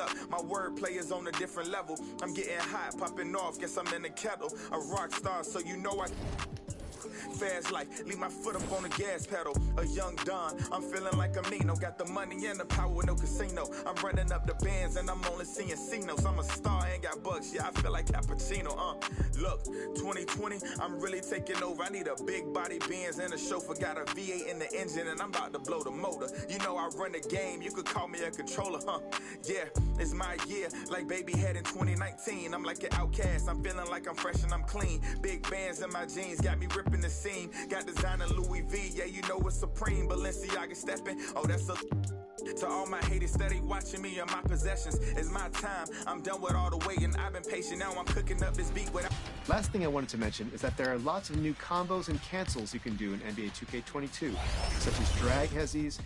up. My wordplay is on a different level. I'm getting hot, popping off, guess I'm in the kettle. A rock star, so you know I... Fast life, leave my foot up on the gas pedal. A young Don, I'm feeling like a Nino. Got the money and the power, no casino. I'm running up the bands and I'm only seeing C-notes. I'm a star, ain't got bucks, yeah, I feel like Cappuccino. Look, 2020, I'm really taking over. I need a big body Benz and a chauffeur. Got a V8 in the engine and I'm about to blow the motor. You know I run the game, you could call me a controller, Yeah, it's my year, like baby had in 2019. I'm like an outcast, I'm feeling like I'm fresh and I'm clean. Big bands in my jeans, got me ripping the scene. Got designer Louis V, yeah, you know it's supreme. Balenciaga stepping, oh, that's a... To all my haters steady watching me and my possessions. It's my time, I'm done with all the waiting. I've been patient, now I'm cooking up this beat without... Last thing I wanted to mention is that there are lots of new combos and cancels you can do in NBA2K22, such as drag hezzies,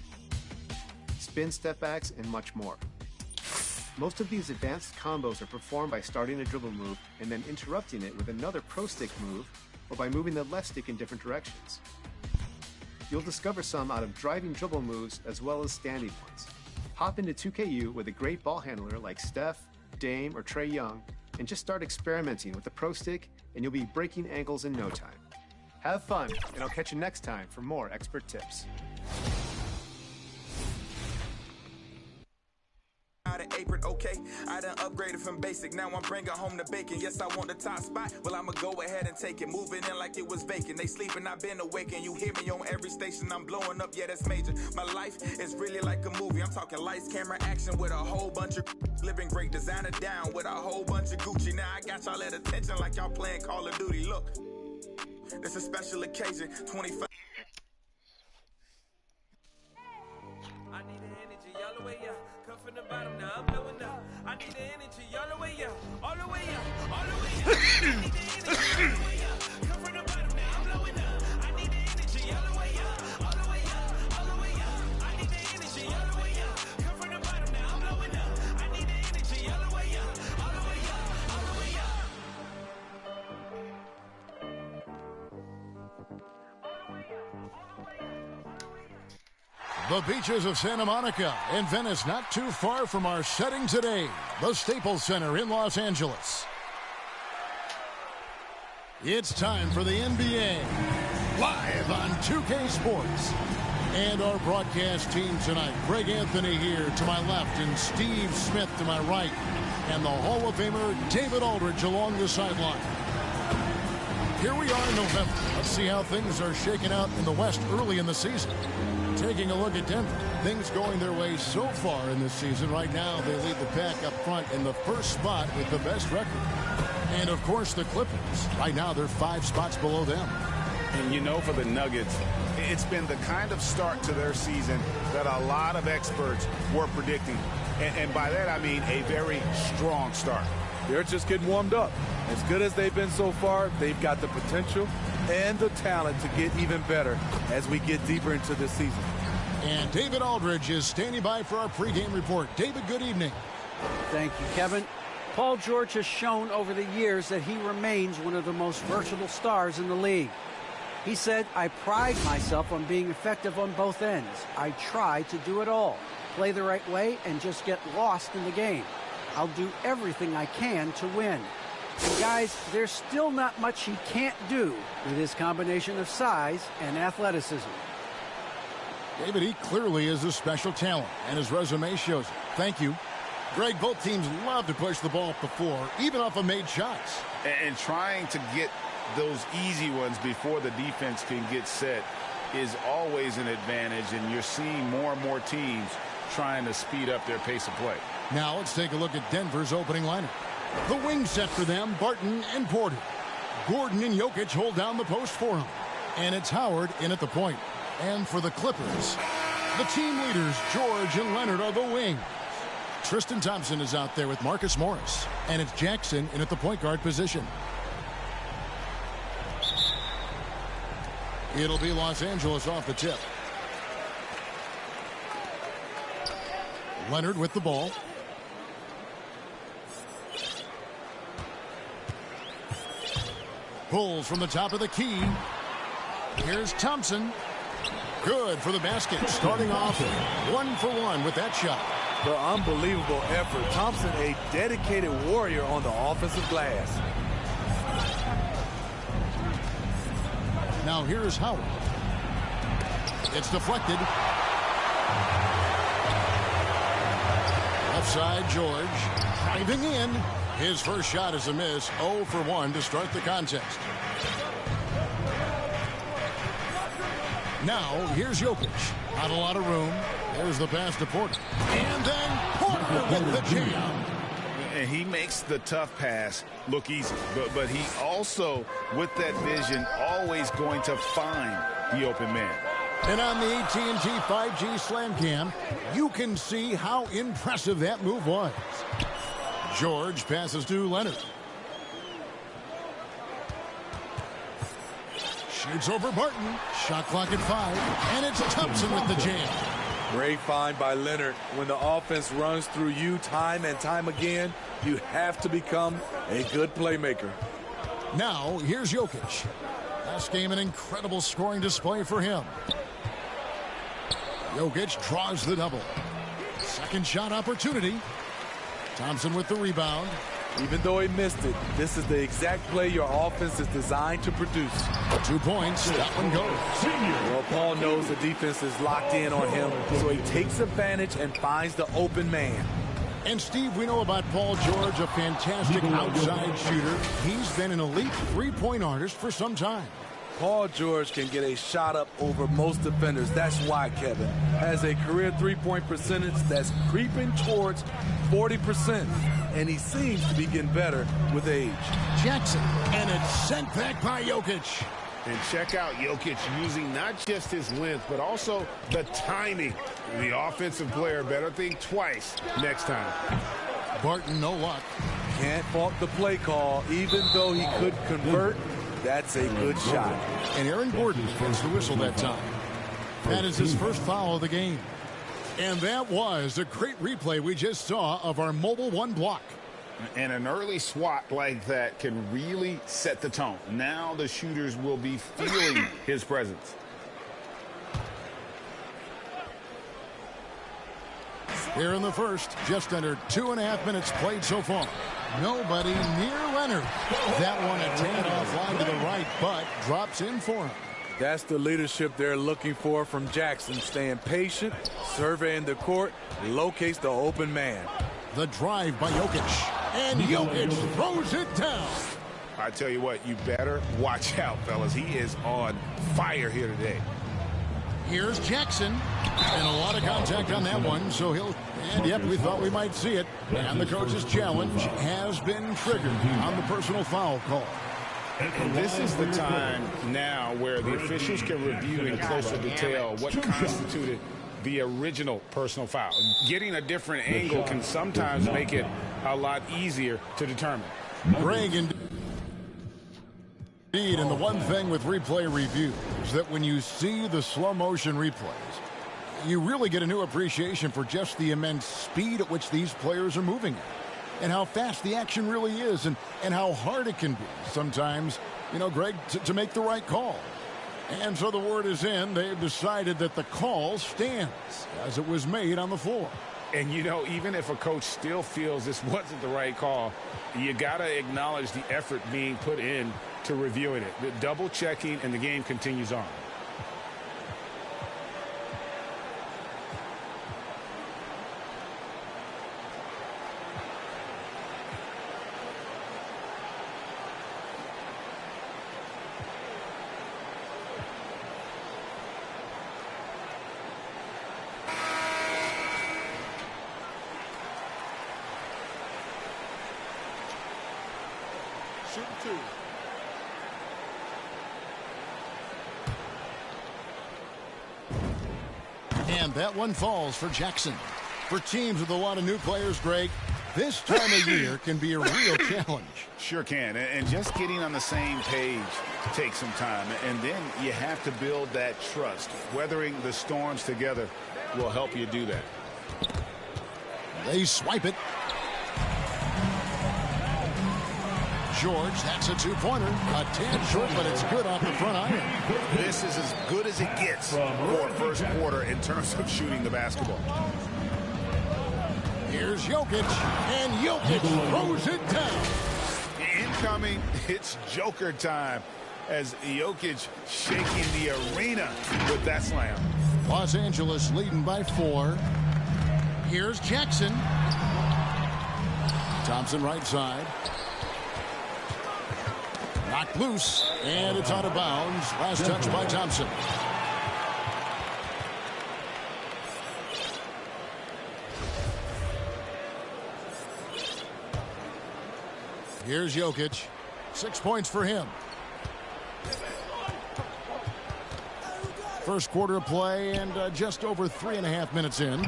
spin step backs, and much more. Most of these advanced combos are performed by starting a dribble move and then interrupting it with another pro stick move, or by moving the left stick in different directions. You'll discover some out of driving dribble moves as well as standing ones. Hop into 2KU with a great ball handler like Steph, Dame, or Trae Young, and just start experimenting with the pro stick, and you'll be breaking ankles in no time. Have fun, and I'll catch you next time for more expert tips. Apron, okay, I done upgraded from basic, now I'm bringing home the bacon. Yes, I want the top spot, well, I'ma go ahead and take it. Moving in like it was vacant, they sleeping, I've been awake, and you hear me on every station, I'm blowing up, yeah, that's major. My life is really like a movie, I'm talking lights, camera, action with a whole bunch of living great, designer down with a whole bunch of Gucci. Now I got y'all at attention like y'all playing Call of Duty. Look, it's a special occasion, 25. I need the energy all the way up. Come from the bottom, now I'm blowing up. I need the energy all the way up. All the way up. All the way up. I need the energy all the way up. Come from the bottom, now I'm blowing up. I need the energy all the way up. All the way up. All the way up. I need the energy all the way up. Come from the bottom, now I'm blowing up. I need the energy all the way up. All the way up. All the way up. The beaches of Santa Monica and Venice, not too far from our setting today, the Staples Center in Los Angeles. It's time for the NBA, live on 2K Sports. And our broadcast team tonight, Greg Anthony here to my left and Steve Smith to my right, and the Hall of Famer David Aldridge along the sideline. Here we are in November. Let's see how things are shaking out in the West early in the season. Taking a look at Denver, things going their way so far in this season. Right now, they lead the pack up front in the first spot with the best record. And, of course, the Clippers. Right now, they're 5 spots below them. And, you know, for the Nuggets, it's been the kind of start to their season that a lot of experts were predicting. And by that, I mean a very strong start. They're just getting warmed up. As good as they've been so far, they've got the potential and the talent to get even better as we get deeper into this season. And David Aldridge is standing by for our pregame report. David, good evening. Thank you, Kevin. Paul George has shown over the years that he remains one of the most versatile stars in the league. He said, "I pride myself on being effective on both ends. I try to do it all, play the right way, and just get lost in the game. I'll do everything I can to win." And guys, there's still not much he can't do with his combination of size and athleticism. David, he clearly is a special talent, and his resume shows it. Thank you. Greg, both teams love to push the ball up the floor, even off of made shots. And trying to get those easy ones before the defense can get set is always an advantage, and you're seeing more and more teams trying to speed up their pace of play. Now let's take a look at Denver's opening lineup. The wing set for them, Barton and Porter. Gordon and Jokic hold down the post for him. And it's Howard in at the point. And for the Clippers, the team leaders, George and Leonard, are the wings. Tristan Thompson is out there with Marcus Morris. And it's Jackson in at the point guard position. It'll be Los Angeles off the tip. Leonard with the ball. Pulls from the top of the key. Here's Thompson. Good for the basket. Starting off 1 for 1 with that shot. The unbelievable effort. Thompson, a dedicated warrior on the offensive glass. Now here's Howard. It's deflected. Left side, George. Driving in. His first shot is a miss. 0 for 1 to start the contest. Now, here's Jokic. Not a lot of room. There's the pass to Porter. And then Porter with the jam. And he makes the tough pass look easy. But he also, with that vision, always going to find the open man. And on the AT&T 5G Slam Cam, you can see how impressive that move was. George passes to Leonard. Shoots over Barton. Shot clock at 5. And it's Thompson with the jam. Great find by Leonard. When the offense runs through you time and time again, you have to become a good playmaker. Now, here's Jokic. Last game, an incredible scoring display for him. Jokic draws the double. Second shot opportunity. Thompson with the rebound. Even though he missed it, this is the exact play your offense is designed to produce. 2 points. That one goes. Well, Paul knows the defense is locked in on him, so he takes advantage and finds the open man. And, Steve, we know about Paul George, a fantastic outside shooter. He's been an elite three-point artist for some time. Paul George can get a shot up over most defenders. That's why Kevin has a career three-point percentage that's creeping towards 40%. And he seems to be getting better with age. Jackson, and it's sent back by Jokic. And check out Jokic using not just his length, but also the timing. The offensive player better think twice next time. Barton, no luck. Can't fault the play call, even though he could convert. That's a good shot. And Aaron Gordon gets the whistle that time. That is his first foul of the game. And that was a great replay we just saw of our Mobile One block. And an early swat like that can really set the tone. Now the shooters will be feeling his presence. Here in the first, just under 2.5 minutes played so far. Nobody near Leonard. That one a tad offline to the right, but drops in for him. That's the leadership they're looking for from Jackson. Staying patient, surveying the court, locates the open man. The drive by Jokic. And Jokic throws it down. I tell you what, you better watch out, fellas. He is on fire here today. Here's Jackson. And a lot of contact on that one, so he'll... And, yep, we thought we might see it. And the coach's challenge has been triggered on the personal foul call. And this is the time now where the officials can review in closer detail what constituted the original personal foul. Getting a different angle can sometimes make it a lot easier to determine. Greg, indeed, and the one thing with replay review is that when you see the slow motion replays, you really get a new appreciation for just the immense speed at which these players are moving at, and how fast the action really is, and how hard it can be sometimes, you know, Greg, to make the right call. And so the word is in. They've decided that the call stands as it was made on the floor. And, you know, even if a coach still feels this wasn't the right call, you got to acknowledge the effort being put in to reviewing it. The double checking, and the game continues on. And that one falls for Jackson. For teams with a lot of new players, Greg, this time of year can be a real challenge. Sure can. And just getting on the same page takes some time. And then you have to build that trust. Weathering the storms together will help you do that. They swipe it. George, that's a two-pointer. A tad short, but it's good off the front iron. This is as good as it gets for a first quarter in terms of shooting the basketball. Here's Jokic, and Jokic throws it down. Incoming, it's Joker time as Jokic shaking the arena with that slam. Los Angeles leading by 4. Here's Jackson. Thompson right side. Knocked loose, and it's out of bounds. Last touch by Thompson. Here's Jokic. 6 points for him. First quarter of play and just over 3.5 minutes in.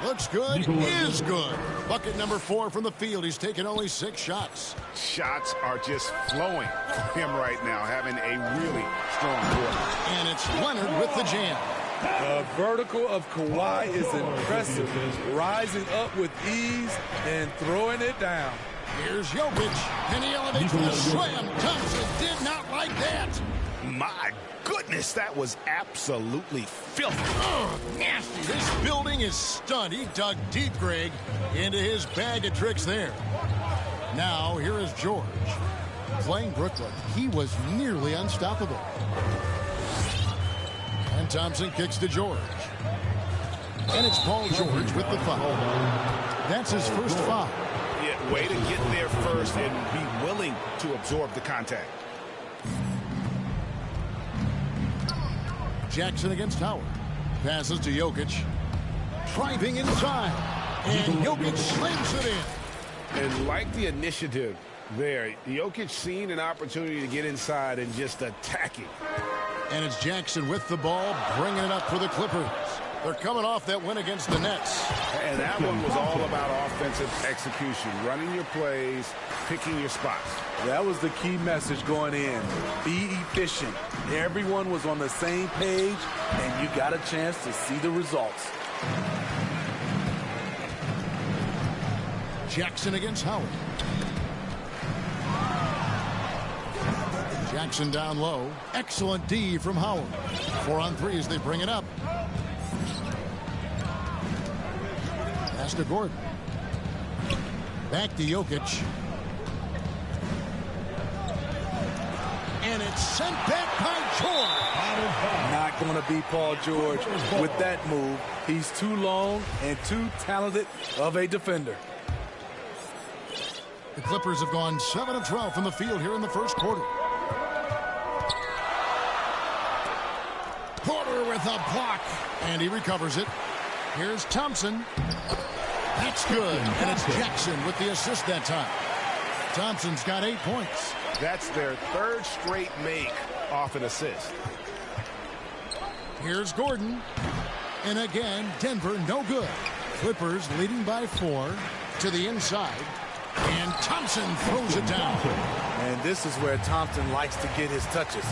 Looks good, is good. Bucket number 4 from the field. He's taken only 6 shots. Shots are just flowing for him right now, having a really strong quarter. And it's Leonard with the jam. The vertical of Kawhi is impressive, rising up with ease and throwing it down. Here's Jokic, and he elevates the slam. Thompson did not like that. My goodness, that was absolutely filthy. Oh, nasty. This building is stunned. He dug deep, Greg, into his bag of tricks there. Now, here is George. Playing Brooklyn, he was nearly unstoppable. And Thompson kicks to George. And it's Paul George with the foul. That's his first foul. Yeah, way to get there first and be willing to absorb the contact. Jackson against Howard. Passes to Jokic. Driving inside. And Jokic slams it in. And like the initiative there, Jokic seen an opportunity to get inside and just attacking. And it's Jackson with the ball, bringing it up for the Clippers. They're coming off that win against the Nets. And that one was all about offensive execution, running your plays, picking your spots. That was the key message going in. Be efficient. Everyone was on the same page, and you got a chance to see the results. Jackson against Howard. Jackson down low. Excellent D from Howard. 4 on 3 as they bring it up. Pass to Gordon. Back to Jokic. And it's sent back by George. Not going to be Paul George with that move. He's too long and too talented of a defender. The Clippers have gone 7 of 12 from the field here in the first quarter. Porter with a block, and he recovers it. Here's Thompson. That's good, and it's Jackson with the assist that time. Thompson's got 8 points. That's their 3rd straight make off an assist. Here's Gordon. And again, Denver no good. Clippers leading by 4 to the inside. And Thompson throws it down. And this is where Thompson likes to get his touches,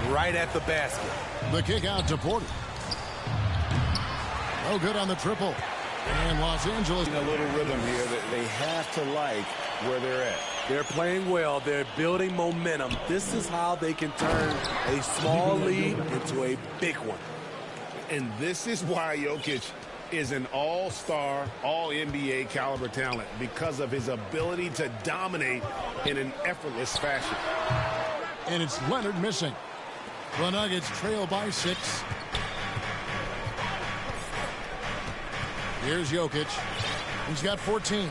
right at the basket. The kick out to Porter. No good on the triple. And Los Angeles. A little rhythm here that they have to like where they're at. They're playing well. They're building momentum. This is how they can turn a small lead into a big one. And this is why Jokic is an all-star, all-NBA caliber talent, because of his ability to dominate in an effortless fashion. And it's Leonard missing. The Nuggets trail by 6. Here's Jokic. He's got 14.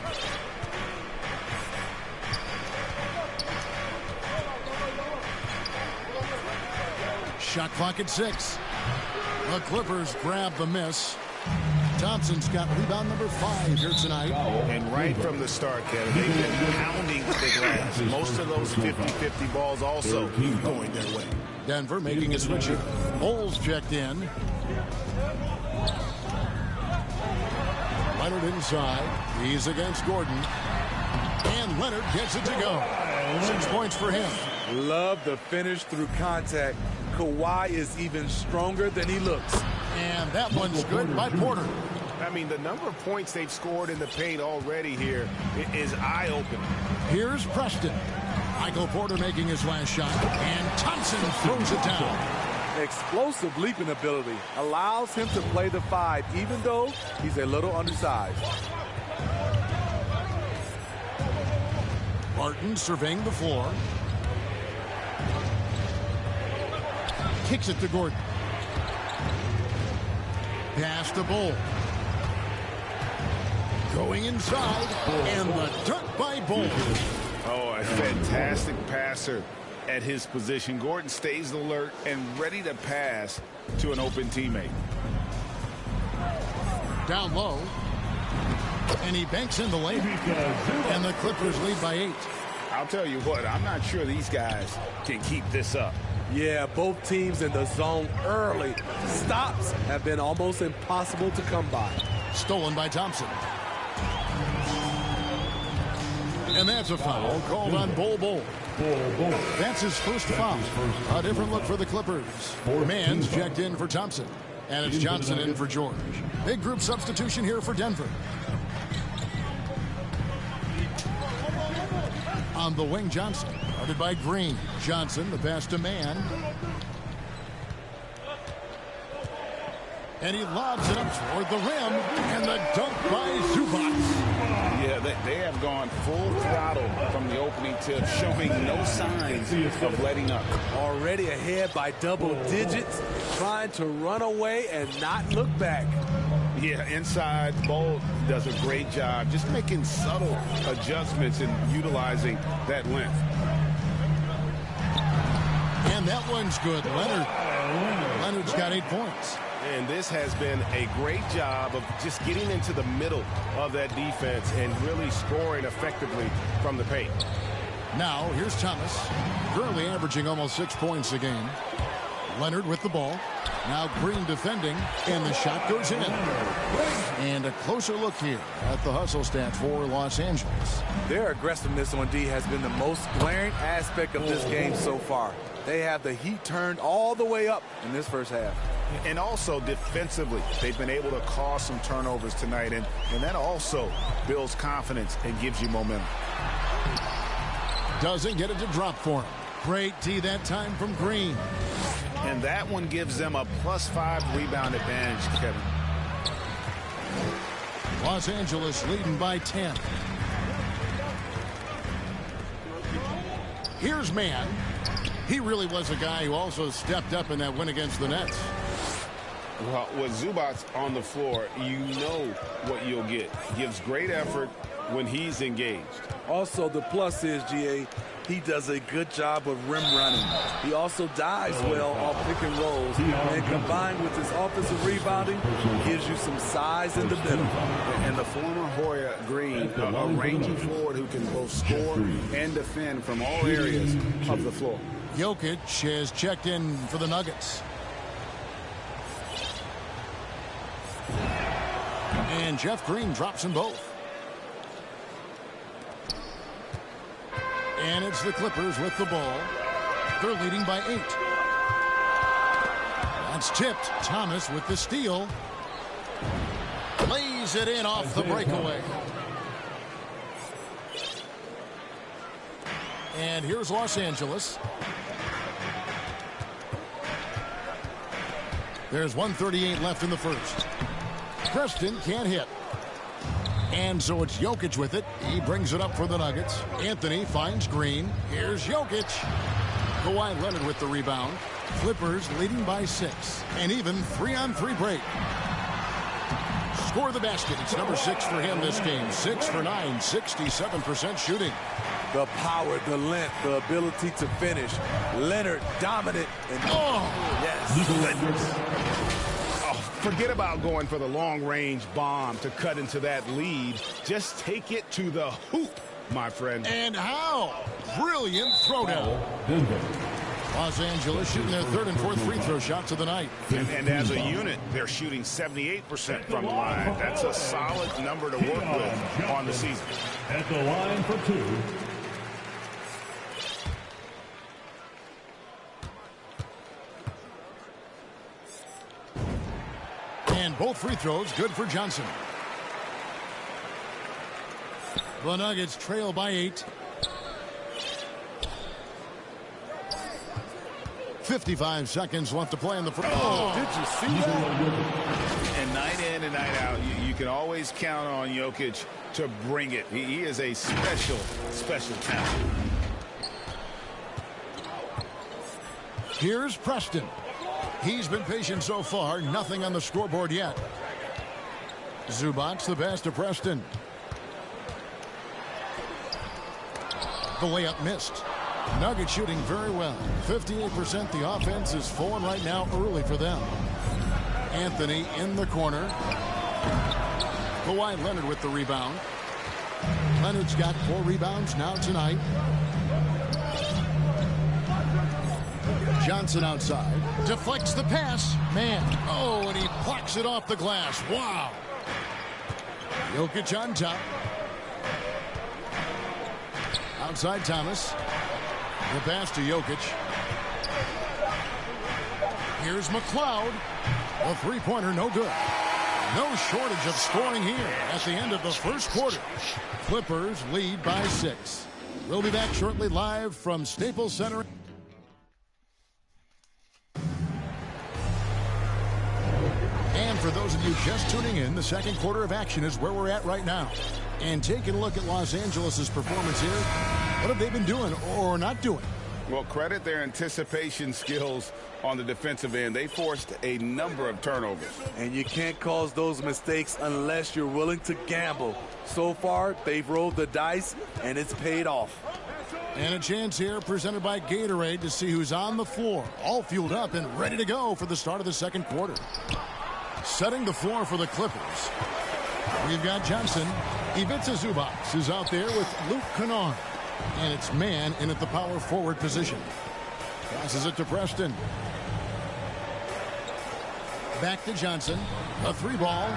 Shot clock at 6. The Clippers grab the miss. Thompson's got rebound number 5 here tonight. And right from the start, Kevin, they've been pounding the glass. Most of those 50-50 balls also going their way. Denver making a switch here. Bulls checked in. Leonard inside. He's against Gordon. And Leonard gets it to go. 6 points for him. Love the finish through contact. Kawhi is even stronger than he looks. And that one's good by Porter. I mean, the number of points they've scored in the paint already here is eye-opening. Here's Preston. Michael Porter making his last shot. And Thompson throws it down. Explosive leaping ability allows him to play the 5, even though he's a little undersized. Barton surveying the floor. Kicks it to Gordon. Pass to Bull. Going inside, and the dunk by Bull. Oh, a fantastic passer at his position. Gordon stays alert and ready to pass to an open teammate. Down low. And he banks in the lane. And the Clippers lead by 8. I'll tell you what, I'm not sure these guys can keep this up. Yeah, both teams in the zone early. Stops have been almost impossible to come by. Stolen by Thompson. And that's a foul called on Bull. That's his first foul. A different look for the Clippers. Mann's checked in for Thompson. And it's Johnson in for George. Big group substitution here for Denver. On the wing, Johnson. Guarded by Green. Johnson, the pass to Mann. And he lobs it up toward the rim. And the dunk by Zubac. Yeah, they have gone full throttle from the opening tip, showing no signs of letting up. Already ahead by double digits, trying to run away and not look back. Yeah, inside, Bull does a great job just making subtle adjustments and utilizing that length. And that one's good. Leonard's got 8 points. And this has been a great job of just getting into the middle of that defense and really scoring effectively from the paint. Now, here's Thomas, currently averaging almost 6 points a game. Leonard with the ball. Now Green defending, and the shot goes in. And a closer look here at the hustle stats for Los Angeles. Their aggressiveness on D has been the most glaring aspect of this game so far. They have the heat turned all the way up in this first half. And also defensively, they've been able to cause some turnovers tonight, and that also builds confidence and gives you momentum. Doesn't get it to drop for him. Great D that time from Green. And that one gives them a +5 rebound advantage, Kevin. Los Angeles leading by 10. Here's Mann. He really was a guy who also stepped up in that win against the Nets. Well, with Zubac on the floor, you know what you'll get. Gives great effort when he's engaged. Also, the plus is, GA, he does a good job of rim running. He also dives well off pick and rolls. And combined with his offensive rebounding, gives you some size in the middle. And the former Hoya Green, a rangy forward who can both score and defend from all areas of the floor. Jokic has checked in for the Nuggets. And Jeff Green drops them both. And it's the Clippers with the ball. They're leading by 8. That's tipped. Thomas with the steal. Lays it in off the breakaway. And here's Los Angeles. There's 1:38 left in the first. Preston can't hit. And so it's Jokic with it. He brings it up for the Nuggets. Anthony finds Green. Here's Jokic. Kawhi Leonard with the rebound. Clippers leading by 6. And even 3-on-3 break. Score the basket. It's number 6 for him this game. 6 for 9. 67% shooting. The power, the length, the ability to finish. Leonard dominant. And yes. Forget about going for the long-range bomb to cut into that lead. Just take it to the hoop, my friend. And how? Brilliant throwdown. Los Angeles shooting their 3rd and 4th free throw shots of the night. And as a unit, they're shooting 78% from the line. That's a solid number to work with on the season. At the line for 2. And both free throws good for Johnson. The Nuggets trail by 8. 55 seconds left to play in the first. Oh, did you see that? And night in and night out, you can always count on Jokic to bring it. He is a special, special talent. Here's Preston. He's been patient so far. Nothing on the scoreboard yet. Zubac the pass to Preston. The layup missed. Nuggets shooting very well. 58%. The offense is falling right now early for them. Anthony in the corner. Kawhi Leonard with the rebound. Leonard's got 4 rebounds now tonight. Johnson outside. Deflects the pass. Man. Oh, and he plucks it off the glass. Wow. Jokic on top. Outside Thomas. The pass to Jokic. Here's McLeod. A three-pointer, no good. No shortage of scoring here at the end of the first quarter. Clippers lead by 6. We'll be back shortly live from Staples Center. And for those of you just tuning in, the second quarter of action is where we're at right now. And taking a look at Los Angeles' performance here, what have they been doing or not doing? Well, credit their anticipation skills on the defensive end. They forced a number of turnovers. And you can't cause those mistakes unless you're willing to gamble. So far, they've rolled the dice, and it's paid off. And a chance here presented by Gatorade to see who's on the floor. All fueled up and ready to go for the start of the second quarter. Setting the floor for the Clippers. We've got Johnson. Ivica Zubac is out there with Luke Kennard. And it's man in at the power forward position. Passes it to Preston. Back to Johnson. A 3-ball.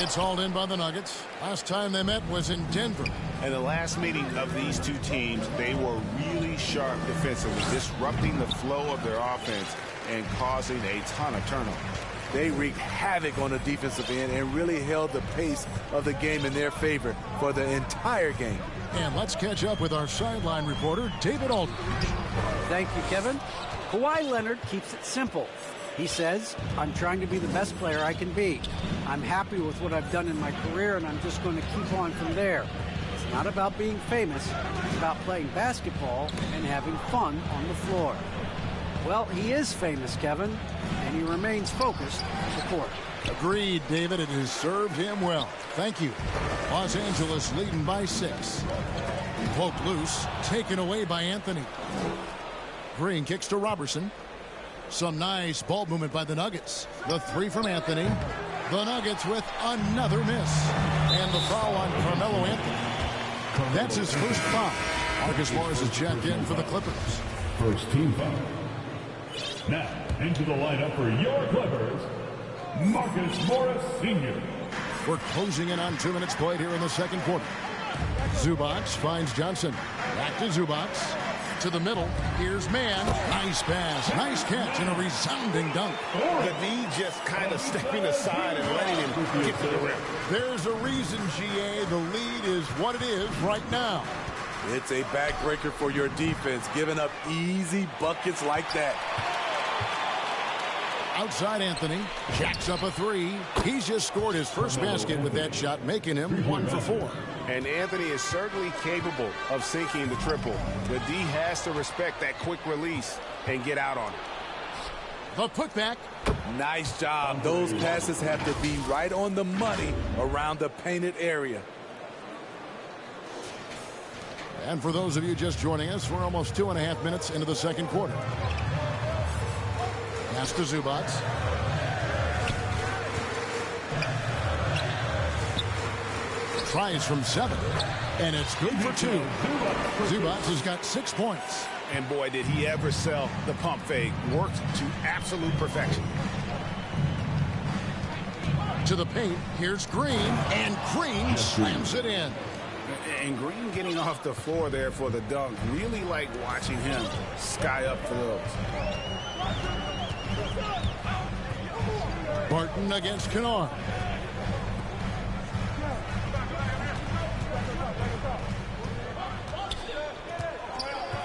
It's hauled in by the Nuggets. Last time they met was in Denver. And the last meeting of these two teams, they were really sharp defensively, disrupting the flow of their offense and causing a ton of turnovers. They wreaked havoc on the defensive end and really held the pace of the game in their favor for the entire game. And let's catch up with our sideline reporter, David Aldridge. Thank you, Kevin. Kawhi Leonard keeps it simple. He says, I'm trying to be the best player I can be. I'm happy with what I've done in my career, and I'm just going to keep on from there. It's not about being famous. It's about playing basketball and having fun on the floor. Well, he is famous, Kevin, and he remains focused on the court. Agreed, David. It has served him well. Thank you. Los Angeles leading by 6. Poked loose, taken away by Anthony. Green kicks to Robertson. Some nice ball movement by the Nuggets. The 3 from Anthony. The Nuggets with another miss. And the foul on Carmelo Anthony. That's his first foul. Marcus Morris is checked in for the Clippers. First team foul. Now, into the lineup for your Clippers, Marcus Morris Sr. We're closing in on 2 minutes played here in the second quarter. Zubac finds Johnson. Back to Zubac. To the middle. Here's Mann. Nice pass. Nice catch and a resounding dunk. The D just kind of stepping aside and letting him get to the rim. There's a reason, GA. The lead is what it is right now. It's a backbreaker for your defense, giving up easy buckets like that. Outside Anthony. Jacks up a 3. He's just scored his first basket with that shot, making him 1 for 4. And Anthony is certainly capable of sinking the triple. The D has to respect that quick release and get out on it. The putback. Nice job. Those passes have to be right on the money around the painted area. And for those of you just joining us, we're almost 2.5 minutes into the second quarter. Pass to Zubac. Tries from 7, and it's good for 2. Zubac has got 6 points. And boy, did he ever sell the pump fake. Worked to absolute perfection. To the paint, here's Green, and Green slams it in. And Green getting off the floor there for the dunk. Really like watching him sky up for those. Barton against Kennard.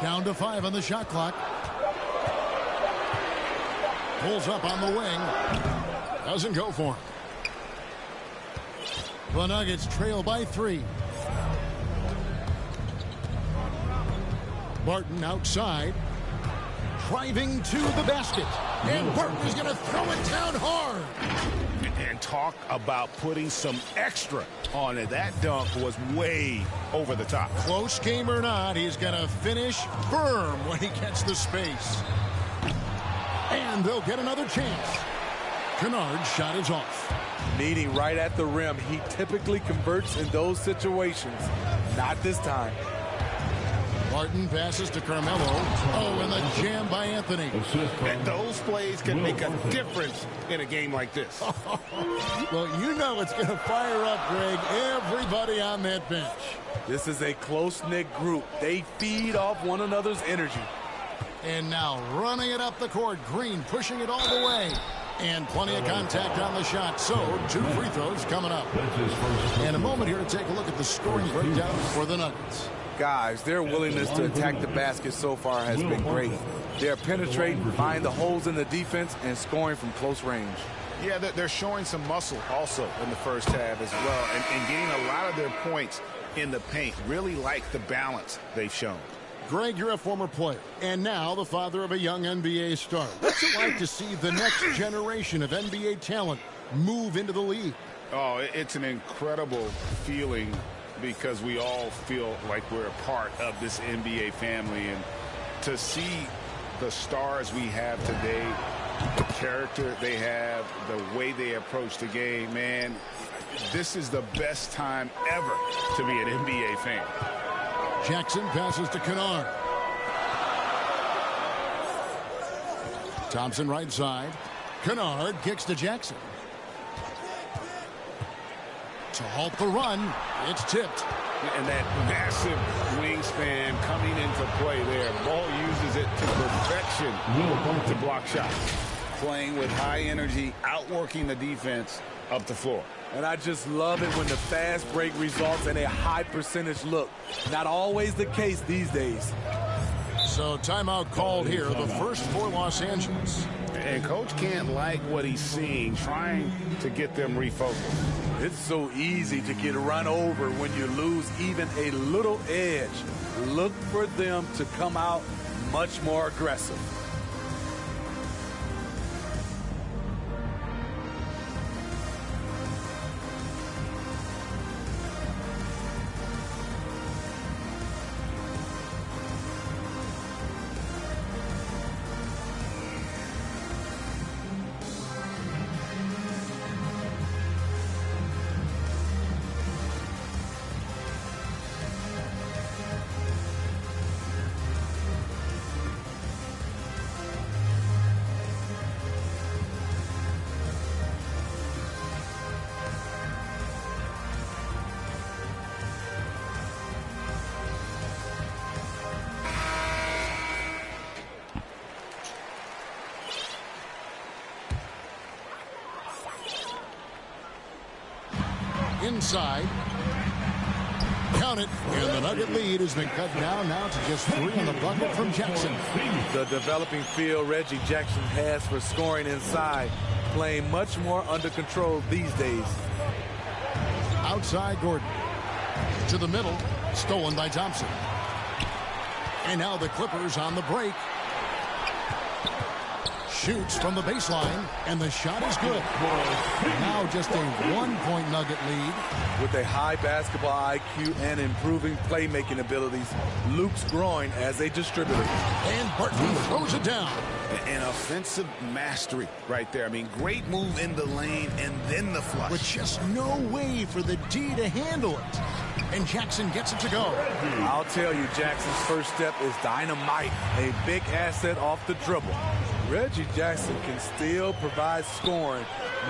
Down to 5 on the shot clock. Pulls up on the wing. Doesn't go for him. The Nuggets trail by 3. Barton outside. Driving to the basket. And Barton is going to throw it down hard. And talk about putting some extra on it. That dunk was way over the top. Close game or not, he's going to finish firm when he gets the space. And they'll get another chance. Kennard's shot is off. Meeting right at the rim, he typically converts in those situations. Not this time. Barton passes to Carmelo. Oh, and the jam by Anthony. And those plays can make a difference in a game like this. Well, you know it's going to fire up, Greg, everybody on that bench. This is a close-knit group. They feed off one another's energy. And now running it up the court. Green pushing it all the way. And plenty of contact on the shot. So 2 free throws coming up. And a moment here to take a look at the scoring breakdown for the Nuggets. Guys, their willingness to attack the basket so far has been great. They're penetrating, finding the holes in the defense, and scoring from close range. Yeah, they're showing some muscle also in the first half as well, and getting a lot of their points in the paint. Really like the balance they've shown. Greg, you're a former player, and now the father of a young NBA star. What's it like to see the next generation of NBA talent move into the league? Oh, it's an incredible feeling, because we all feel like we're a part of this NBA family. And to see the stars we have today, the character they have, the way they approach the game, man, this is the best time ever to be an NBA fan. Jackson passes to Kennard. Thompson right side. Kennard kicks to Jackson. To halt the run, it's tipped. And that massive wingspan coming into play there. Ball uses it to perfection to block shots. Playing with high energy, outworking the defense up the floor. And I just love it when the fast break results in a high percentage look. Not always the case these days. So timeout called here, the first for Los Angeles. And coach can't like what he's seeing, trying to get them refocused. It's so easy to get run over when you lose even a little edge. Look for them to come out much more aggressive. Inside. Count it. And the Nugget lead has been cut down now to just 3 on the bucket from Jackson. The developing feel Reggie Jackson has for scoring inside, playing much more under control these days. Outside Gordon. To the middle. Stolen by Thompson. And now the Clippers on the break. Shoots from the baseline, and the shot is good. Now just a 1-point Nugget lead. With a high basketball IQ and improving playmaking abilities, Luke's growing as a distributor. And Barton throws it down. An offensive mastery right there. I mean, great move in the lane and then the flush. With just no way for the D to handle it. And Jackson gets it to go. I'll tell you, Jackson's first step is dynamite. A big asset off the dribble. Reggie Jackson can still provide scoring.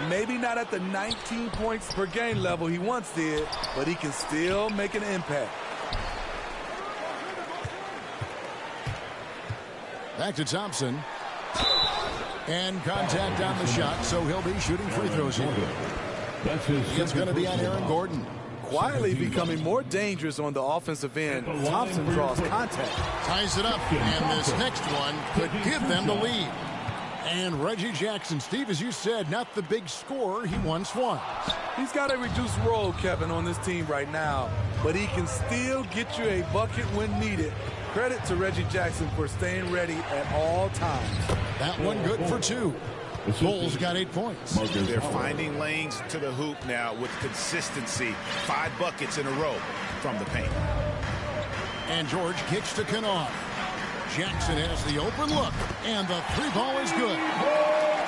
Maybe not at the 19 points per game level he once did, but he can still make an impact. Back to Thompson. And contact on the shot, so he'll be shooting free throws here. It's going to be on Aaron Gordon. Quietly becoming more dangerous on the offensive end. Thompson draws contact. Ties it up, and this next one could give them the lead. And Reggie Jackson, Steve, as you said, not the big scorer he once was. He's got a reduced role, Kevin, on this team right now, but he can still get you a bucket when needed. Credit to Reggie Jackson for staying ready at all times. That one good for 2. Bulls got 8 points. They're finding lanes to the hoop now with consistency. 5 buckets in a row from the paint. And George kicks to Kennard. Jackson has the open look, and the 3-ball is good.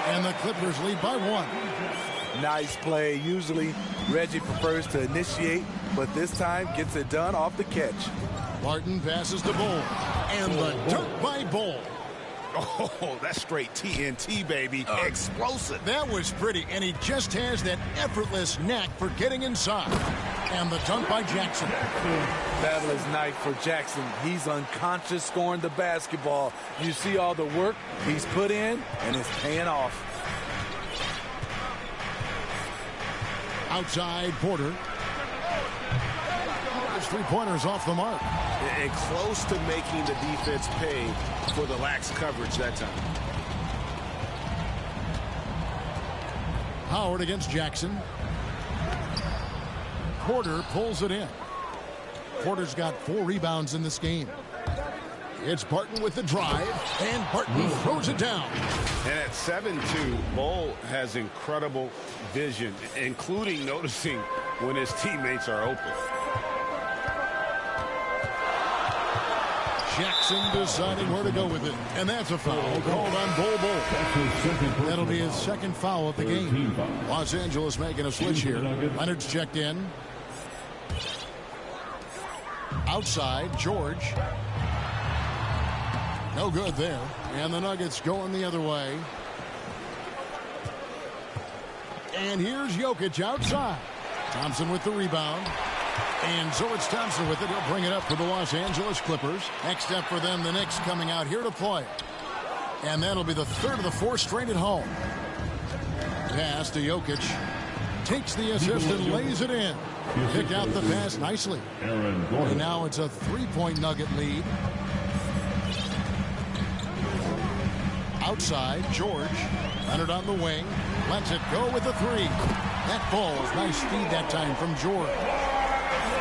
And the Clippers lead by 1. Nice play. Usually Reggie prefers to initiate, but this time gets it done off the catch. Martin passes to Bull, and the dunk by Bull. Oh, that's straight TNT, baby. Explosive. That was pretty, and he just has that effortless knack for getting inside. And the dunk by Jackson. Fabulous night for Jackson. He's unconscious scoring the basketball. You see all the work he's put in, and it's paying off. Outside Porter. His 3-pointers off the mark. And close to making the defense pay for the lax coverage that time. Howard against Jackson. Porter pulls it in. Porter's got 4 rebounds in this game. It's Barton with the drive, and Barton throws it down. And at 7-2, Bull has incredible vision, including noticing when his teammates are open. Jackson deciding where to go with it. And that's a foul called on Bull. That'll be his second foul of the game. Los Angeles making a switch here. Leonard's checked in. Outside, George. No good there. And the Nuggets going the other way. And here's Jokic outside. Thompson with the rebound. And so it's Thompson with it. He'll bring it up for the Los Angeles Clippers. Next up for them, the Knicks coming out here to play. And that'll be the 3rd of the 4 straight at home. Pass to Jokic. Takes the assist and lays it in. Picked out the pass nicely. And now it's a 3-point Nugget lead. Outside, George. Leonard on the wing. Lets it go with the 3. That ball's nice speed that time from George.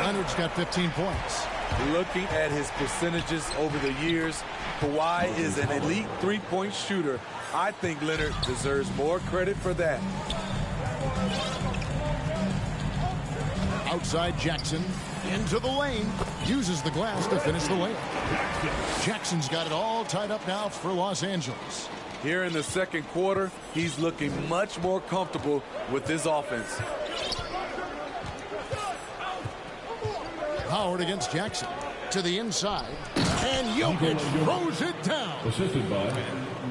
Leonard's got 15 points. Looking at his percentages over the years, Kawhi is an elite 3-point shooter. I think Leonard deserves more credit for that. Outside Jackson, into the lane, uses the glass to finish the lane. Jackson's got it all tied up now for Los Angeles. Here in the second quarter, he's looking much more comfortable with his offense. Howard against Jackson. To the inside. And Jokic throws it down. Assisted by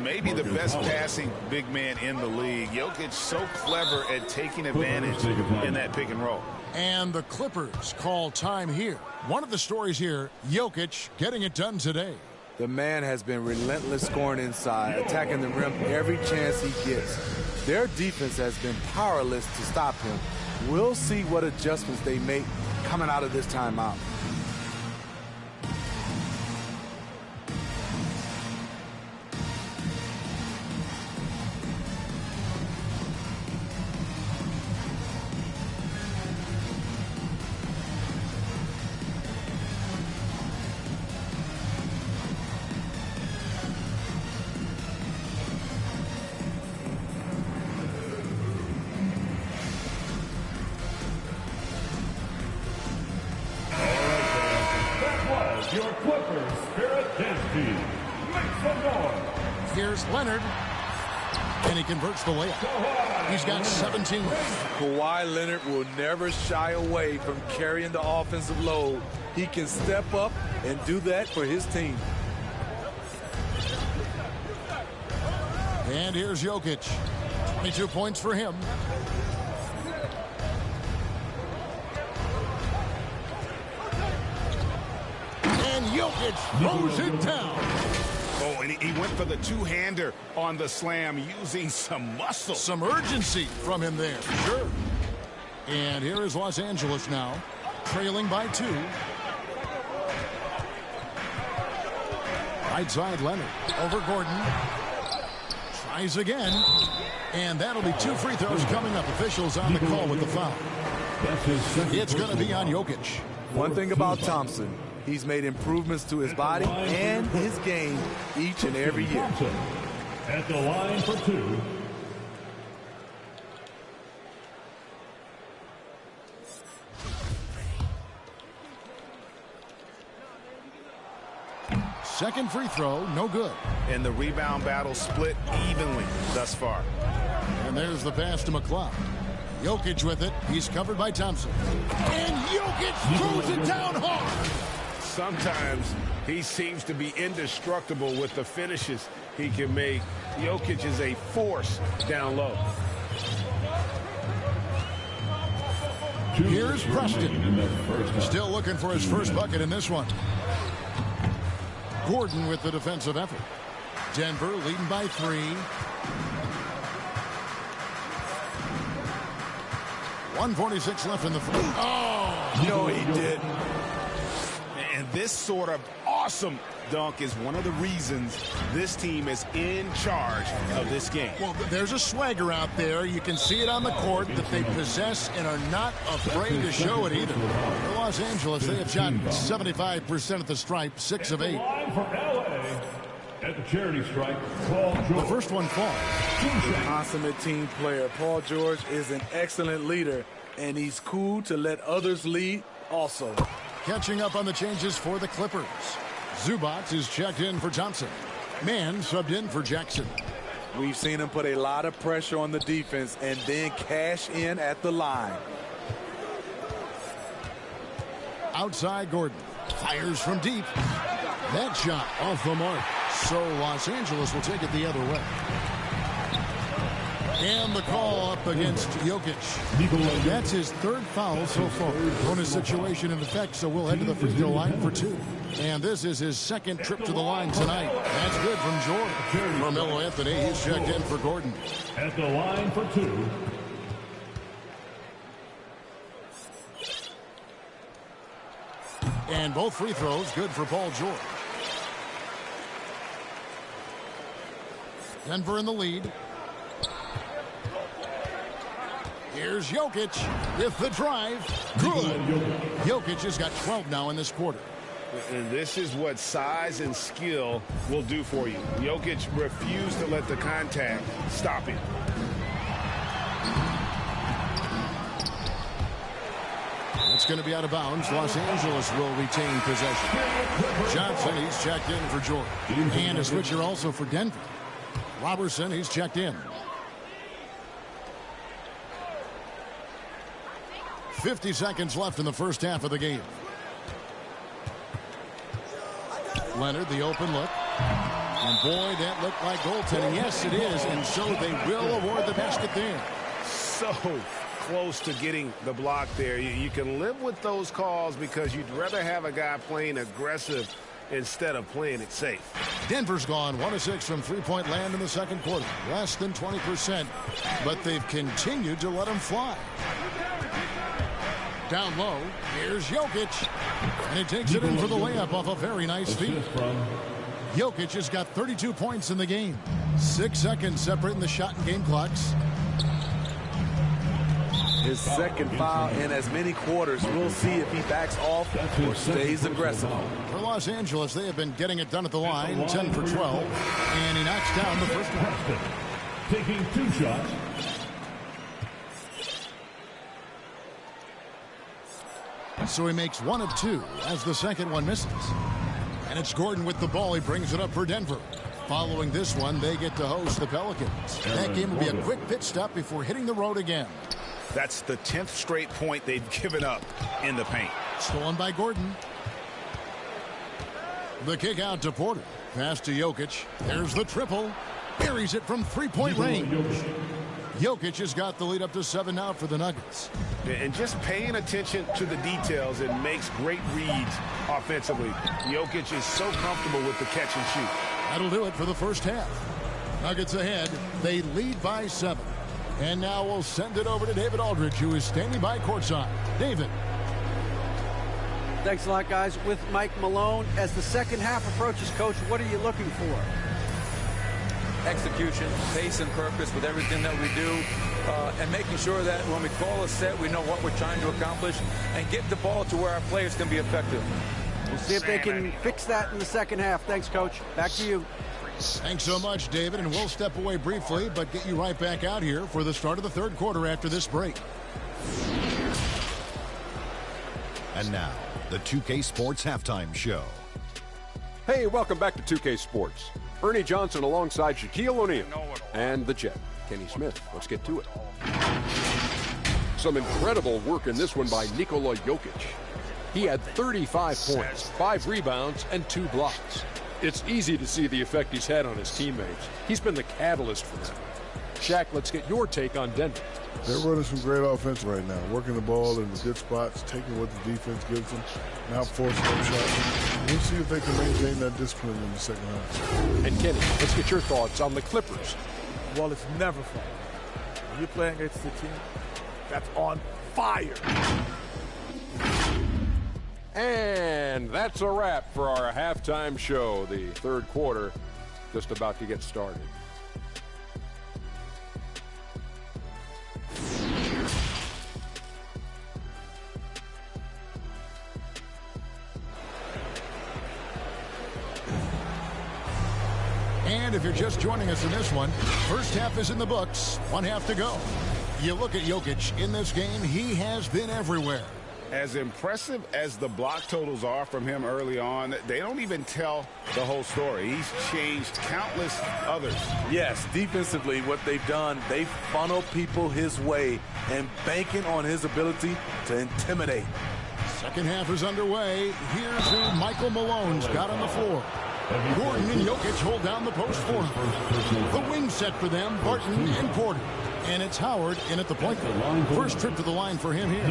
maybe the best passing big man in the league. Jokic so clever at taking advantage in that pick and roll. And the Clippers call time here. One of the stories here, Jokic getting it done today. The man has been relentless scoring inside, attacking the rim every chance he gets. Their defense has been powerless to stop him. We'll see what adjustments they make coming out of this timeout. your Clippers Spirit Dance Team. Make some noise. Here's Leonard. And he converts the layup. He's got 17. Kawhi Leonard will never shy away from carrying the offensive load. He can step up and do that for his team. And here's Jokic. 22 points for him. And Jokic throws it down. Oh, and he went for the two-hander on the slam, using some muscle. Some urgency from him there, sure. And here is Los Angeles now, trailing by 2. Right side, Leonard. Over Gordon. Tries again. And that'll be 2 free throws coming up. Officials on the call with the foul. It's going to be on Jokic. One thing about Thompson, he's made improvements to his body and his game each and every year. At the line for 2. Second free throw, no good. And the rebound battle split evenly thus far. And there's the pass to McCloud. Jokic with it. He's covered by Thompson. And Jokic throws it down hard. Sometimes he seems to be indestructible with the finishes he can make. Jokic is a force down low. Here's Preston. Still looking for his first bucket in this one. Gordon with the defensive effort. Denver leading by 3. 1:46 left in the first. Oh, no, he didn't. And this sort of awesome dunk is one of the reasons this team is in charge of this game. Well, there's a swagger out there. You can see it on the court that they possess and are not afraid to show it either. For Los Angeles, they have shot 75% at the stripe, 6 of 8. For LA, at the charity stripe, Paul George. The first one falls. Consummate team player. Paul George is an excellent leader, and he's cool to let others lead also. Catching up on the changes for the Clippers. Zubac is checked in for Thompson. Mann subbed in for Jackson. We've seen him put a lot of pressure on the defense and then cash in at the line. Outside Gordon. Fires from deep. That shot off the mark. So Los Angeles will take it the other way. And the call up against Jokic. That's his 3rd foul so far. Bonus situation in effect, so we'll head to the free throw line for 2. And this is his 2nd trip to the line tonight. That's good from Jordan. Carmelo Anthony, he's checked in for Gordon. At the line for 2. And both free throws good for Paul George. Denver in the lead. Here's Jokic with the drive. Good. Jokic has got 12 now in this quarter. And this is what size and skill will do for you. Jokic refused to let the contact stop him. It's going to be out of bounds. Los Angeles will retain possession. Johnson, he's checked in for Jordan. And a switcher also for Denver. Robertson, he's checked in. 50 seconds left in the first half of the game. Leonard, the open look. And boy, that looked like goaltending. Yes, it is. And so they will award the basket there. So close to getting the block there. You can live with those calls because you'd rather have a guy playing aggressive instead of playing it safe. Denver's gone 1 of 6 from three-point land in the second quarter. Less than 20%. But they've continued to let them fly. Down low, here's Jokic. And he takes it in for the layup off a very nice feed. Jokic has got 32 points in the game. 6 seconds separating the shot and game clocks. His 2nd foul in as many quarters. We'll see if he backs off or stays aggressive. For Los Angeles, they have been getting it done at the line. 10 for 12. And he knocks down the first one. Taking 2 shots. So he makes 1 of 2 as the second one misses. And it's Gordon with the ball. He brings it up for Denver. Following this one, they get to host the Pelicans. That game will be a quick pit stop before hitting the road again. That's the 10th straight point they've given up in the paint. Stolen by Gordon. The kick out to Porter. Pass to Jokic. There's the triple. Buries it from three-point range. Jokic has got the lead up to 7 now for the Nuggets. And just paying attention to the details, it makes great reads offensively. Jokic is so comfortable with the catch and shoot. That'll do it for the first half. Nuggets ahead. They lead by 7. And now we'll send it over to David Aldridge, who is standing by courtside. David. Thanks a lot, guys. With Mike Malone, as the second half approaches, Coach, what are you looking for? execution, pace and purpose with everything that we do, and making sure that when we call a set, we know what we're trying to accomplish and get the ball to where our players can be effective. We'll see if they can fix that in the second half. Thanks, Coach. Back to you. Thanks so much, David, and we'll step away briefly, but get you right back out here for the start of the third quarter after this break. And now, the 2K Sports Halftime Show. Hey, welcome back to 2K Sports. Ernie Johnson alongside Shaquille O'Neal and the Jet, Kenny Smith. Let's get to it. Some incredible work in this one by Nikola Jokic. He had 35 points, 5 rebounds, and 2 blocks. It's easy to see the effect he's had on his teammates. He's been the catalyst for them. Shaq, let's get your take on Denver. They're running some great offense right now, working the ball in the good spots, taking what the defense gives them, now forcing up shots. We'll see if they can maintain that discipline in the second half. And Kenny, let's get your thoughts on the Clippers. Well, it's never fun. When you're playing against a team that's on fire. And that's a wrap for our halftime show. The third quarter just about to get started. And if you're just joining us in this one, first half is in the books, one half to go. You look at Jokic in this game, he has been everywhere. As impressive as the block totals are from him early on, they don't even tell the whole story. He's changed countless others. Yes, defensively, what they've done, they funnel people his way and banking on his ability to intimidate. Second half is underway. Here's who Michael Malone's got on the floor. Gordon and Jokic hold down the post for him. The wing set for them, Barton and Porter. And it's Howard in at the point guard. First trip to the line for him here.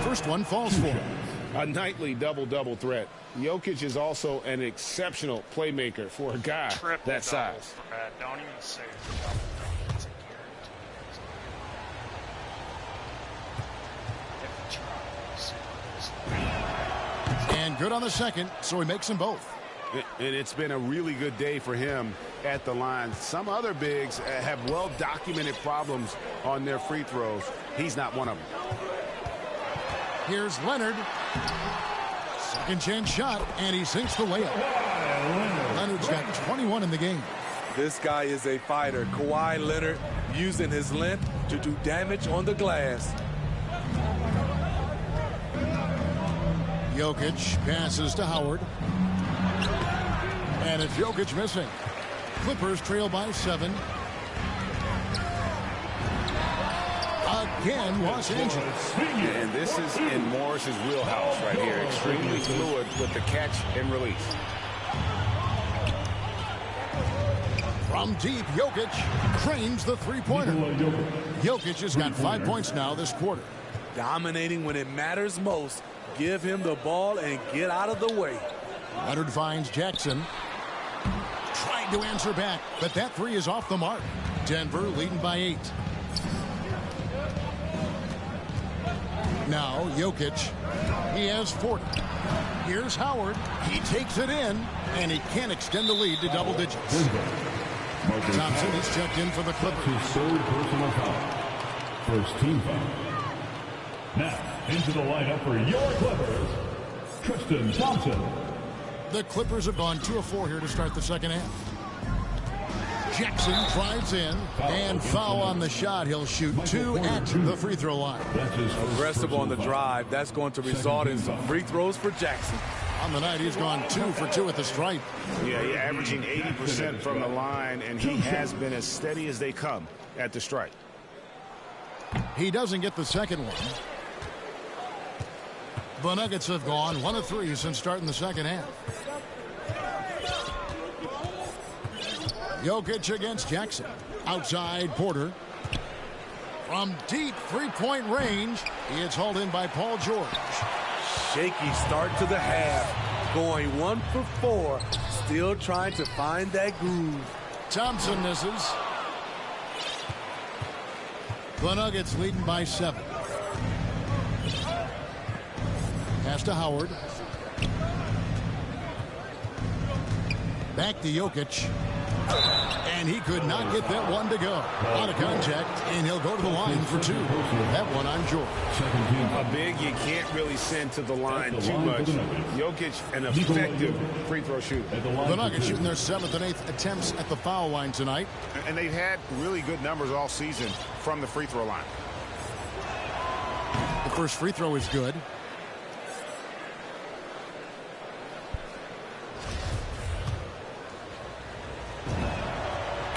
First one falls for him. A nightly double-double threat. Jokic is also an exceptional playmaker for a guy that size. Don't even say it. And good on the second, so he makes them both. And it's been a really good day for him at the line. Some other bigs have well-documented problems on their free throws. He's not one of them. Here's Leonard. Second chance shot, and he sinks the layup. Leonard's got 21 in the game. This guy is a fighter. Kawhi Leonard using his length to do damage on the glass. Jokic passes to Howard. And it's Jokic missing. Clippers trail by 7. Again, Los Angeles. And this is in Morris's wheelhouse right here. Extremely fluid with the catch and release. From deep, Jokic cranes the three-pointer. Jokic has got 5 points now this quarter. Dominating when it matters most. Give him the ball and get out of the way. Leonard finds Jackson. Tried to answer back, but that three is off the mark. Denver leading by 8. Now Jokic. He has 40. Here's Howard. He takes it in, and he can't extend the lead to double digits. Thompson is checked in for the Clippers. His third personal foul. First team foul. Now, into the lineup for your Clippers, Tristan Thompson. The Clippers have gone 2 of 4 here to start the second half. Jackson drives in, and foul on the shot. He'll shoot 2 at the free throw line. Aggressive on the drive. That's going to result in some free throws for Jackson. On the night, he's gone 2 for 2 at the stripe. Yeah, averaging 80% from the line, and he has been as steady as they come at the stripe. He doesn't get the second one. The Nuggets have gone 1 of 3 since starting the second half. Jokic against Jackson. Outside, Porter. From deep three-point range, it's hauled in by Paul George. Shaky start to the half. Going 1 for 4. Still trying to find that groove. Thompson misses. The Nuggets leading by 7. Pass to Howard. Back to Jokic. And he could not get that one to go. Out of contact, and he'll go to the line for 2. That one on George. A big you can't really send to the line too much. Jokic, an effective free throw shooter. The Nuggets shooting their 7th and 8th attempts at the foul line tonight. And they've had really good numbers all season from the free throw line. The first free throw is good.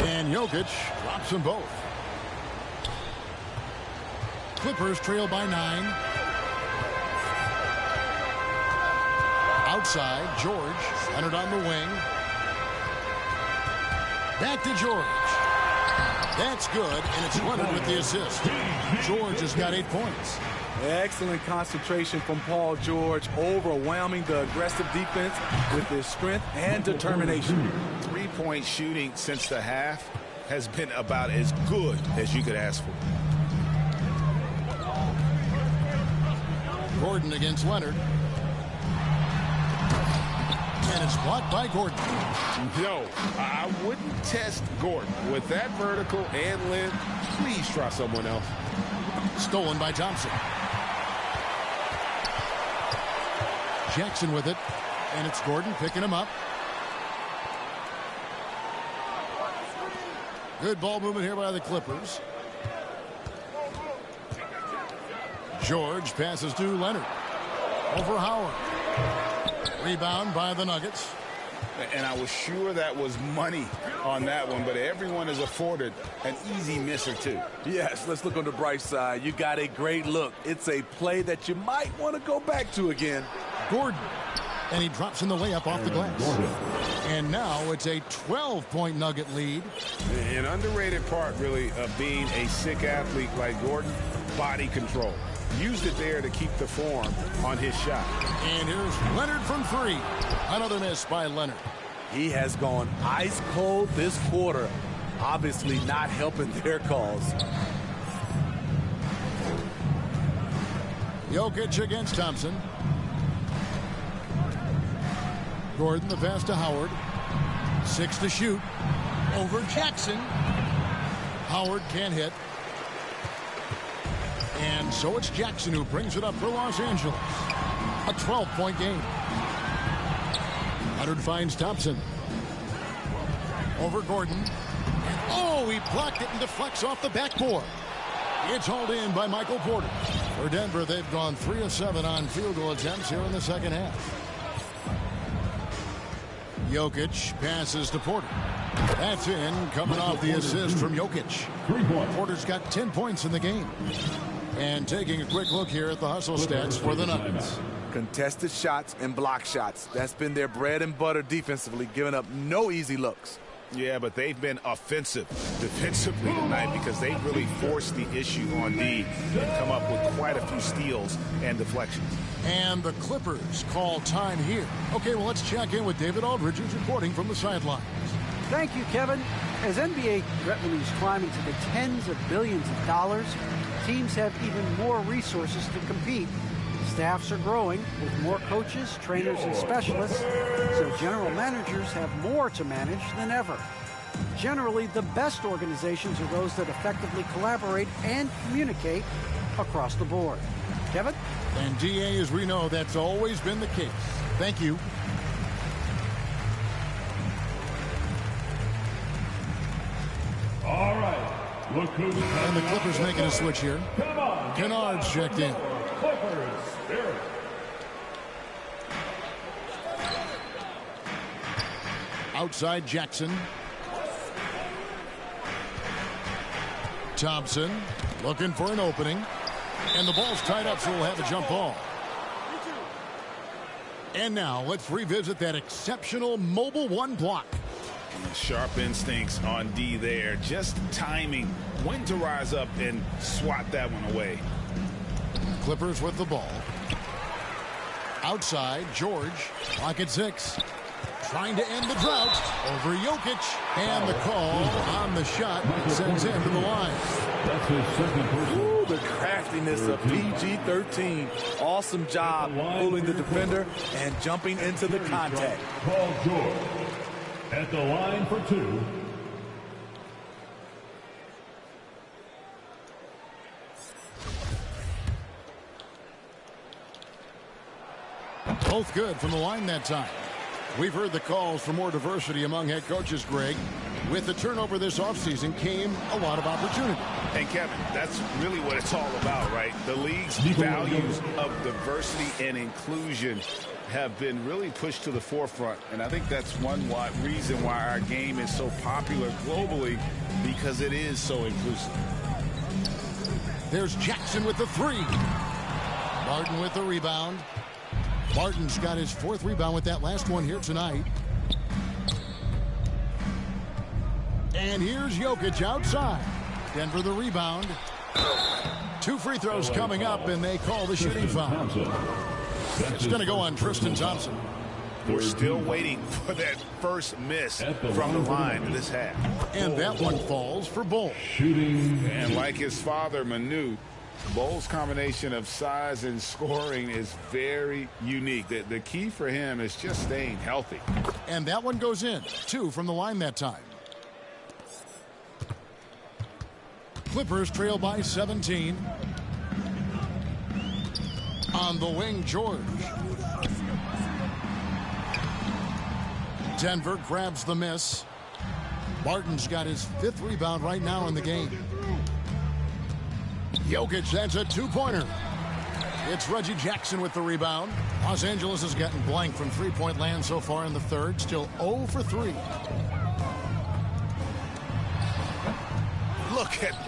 And Jokic drops them both. Clippers trail by 9. Outside, George. Leonard on the wing. Back to George. That's good, and it's Leonard with the assist. George has got 8 points. Excellent concentration from Paul George, overwhelming the aggressive defense with his strength and determination. 3-point shooting since the half has been about as good as you could ask for. Gordon against Leonard. And it's blocked by Gordon. No, I wouldn't test Gordon. With that vertical and length, please try someone else. Stolen by Thompson. Jackson with it, and it's Gordon picking him up. Good ball movement here by the Clippers. George passes to Leonard. Over Howard. Rebound by the Nuggets. And I was sure that was money on that one, but everyone is afforded an easy miss or two. Yes, let's look on the bright side. You got a great look. It's a play that you might want to go back to again. Gordon. And he drops in the layup off the glass. And now it's a 12-point Nugget lead. An underrated part, really, of being a sick athlete like Gordon, body control. Used it there to keep the form on his shot. And here's Leonard from 3. Another miss by Leonard. He has gone ice cold this quarter. Obviously not helping their cause. Jokic against Thompson. Gordon the pass to Howard. 6 to shoot. Over Jackson. Howard can't hit. And so it's Jackson who brings it up for Los Angeles. A 12-point game. Leonard finds Thompson. Over Gordon. And oh, he blocked it and deflects off the backboard. It's hauled in by Michael Porter. For Denver, they've gone 3 of 7 on field goal attempts here in the second half. Jokic passes to Porter. That's in, coming off the assist from Jokic. Porter's got 10 points in the game. And taking a quick look here at the hustle stats for the Nuggets. Contested shots and block shots. That's been their bread and butter defensively, giving up no easy looks. Yeah, but they've been offensive defensively tonight because they've really forced the issue on D and come up with quite a few steals and deflections. And the Clippers call time here. Okay, well, let's check in with David Aldridge, who's reporting from the sidelines. Thank you, Kevin. As NBA revenues climb into the tens of billions of dollars, teams have even more resources to compete. Staffs are growing with more coaches, trainers, and specialists, so general managers have more to manage than ever. Generally, the best organizations are those that effectively collaborate and communicate across the board. Kevin? And DA, as we know, that's always been the case. Thank you. All right. Look who's and the Clippers making a switch here. Kennard's checked in. Clippers Spirit. Outside Jackson. Thompson looking for an opening. And the ball's tied up, so we'll have a jump ball. And now let's revisit that exceptional mobile one block. Sharp instincts on D there. Just timing when to rise up and swat that one away. Clippers with the ball. Outside, George. Clock at 6. Trying to end the drought over Jokic. And the call on the shot sends him to the line. That's his second personal. Ooh, the craftiness of PG-13. Awesome job pulling the defender and jumping into the contact. Paul George. At the line for two. Both good from the line that time. We've heard the calls for more diversity among head coaches, Greg. With the turnover this offseason came a lot of opportunity. And Kevin, that's really what it's all about, right? The league's values of diversity and inclusion have been really pushed to the forefront. And I think that's one reason why our game is so popular globally, because it is so inclusive. There's Jackson with the three. Martin with the rebound. Martin's got his fourth rebound with that last one here tonight. And here's Jokic outside. Denver the rebound. 2 free throws coming up, and they call the shooting foul. It's going to go on Tristan Thompson. We're still waiting for that first miss from the line in this half. And that one falls for Bull. And like his father, Manu, Bull's combination of size and scoring is very unique. The key for him is just staying healthy. And that one goes in. 2 from the line that time. Clippers trail by 17. On the wing, George. Denver grabs the miss. Martin's got his 5th rebound right now in the game. Jokic, that's a 2-pointer. It's Reggie Jackson with the rebound. Los Angeles has gotten blank from three-point land so far in the third. Still 0 for 3.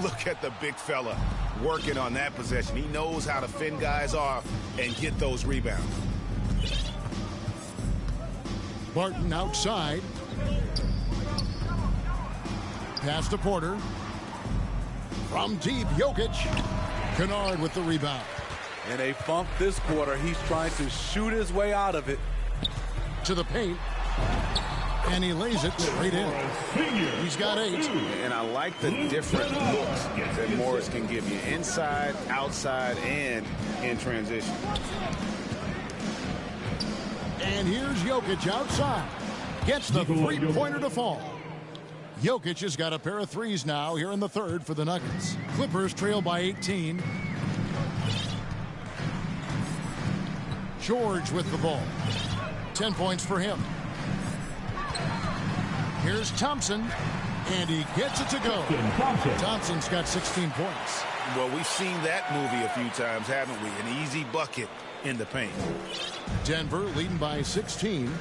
Look at the big fella working on that possession. He knows how to fend guys off and get those rebounds. Barton outside. Pass to Porter. From deep, Jokic. Kennard with the rebound. In a funk this quarter, he's trying to shoot his way out of it. To the paint. And he lays it straight in. He's got 8. And I like the different looks that Morris can give you. Inside, outside, and in transition. And here's Jokic outside. Gets the three-pointer to fall. Jokic has got a pair of threes now here in the third for the Nuggets. Clippers trail by 18. George with the ball. 10 points for him. Here's Thompson, and he gets it to go. Thompson's got 16 points. Well, we've seen that movie a few times, haven't we? An easy bucket in the paint. Denver leading by 16.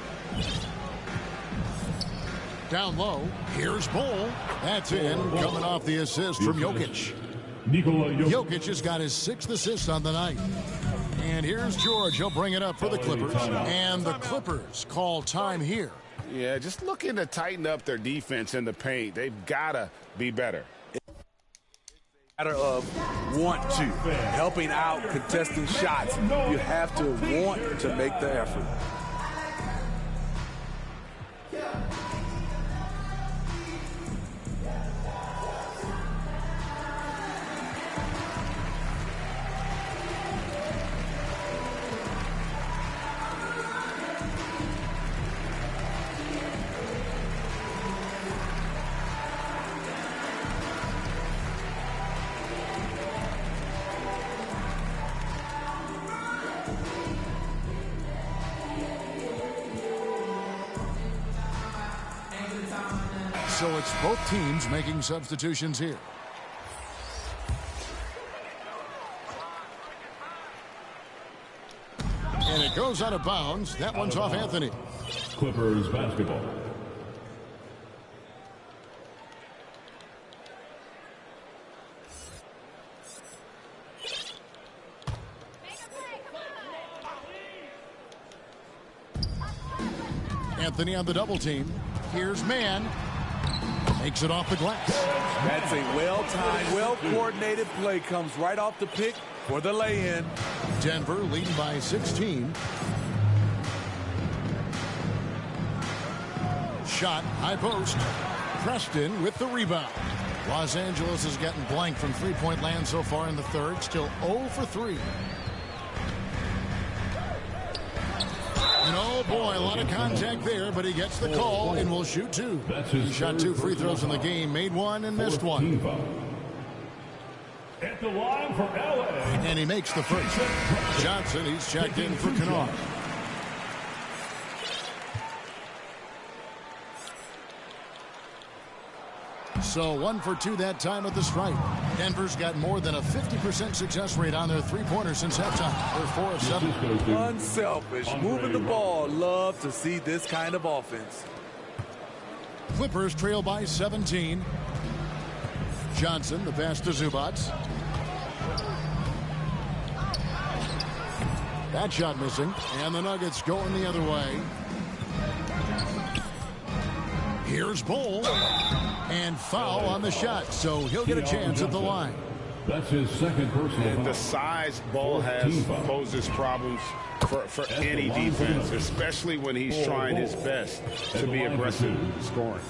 Down low, here's Bull. That's in, coming off the assist from Jokic. Jokic has got his 6th assist on the night. And here's George. He'll bring it up for the Clippers. And the Clippers call time here. Yeah, just looking to tighten up their defense in the paint. They've got to be better. Matter of want to, helping out, contesting shots. You have to want to make the effort. So it's both teams making substitutions here. And it goes out of bounds. That one's off Anthony. Clippers basketball. Anthony on the double team. Here's Mann. Makes it off the glass. That's a well-timed, well-coordinated play. Comes right off the pick for the lay-in. Denver leading by 16. Shot, high post. Preston with the rebound. Los Angeles has gotten blank from three-point land so far in the third. Still 0 for 3. And oh boy, a lot of contact there, but he gets the call and will shoot two. He shot 2 free throws in the game, made one and missed one. At the line for LA. And he makes the first. Johnson, he's checked in for Kennard. So 1 for 2 that time at the stripe. Denver's got more than a 50% success rate on their three-pointers since halftime. They're 4 of 7. Unselfish, moving the ball. Love to see this kind of offense. Clippers trail by 17. Johnson, the pass to Zubac. That shot missing, and the Nuggets going the other way. Here's Bull, and foul on the shot, so he'll get a chance at the line. That's his second personal foul. The size Bull has poses problems for any defense, especially when he's trying his best to be aggressive scoring.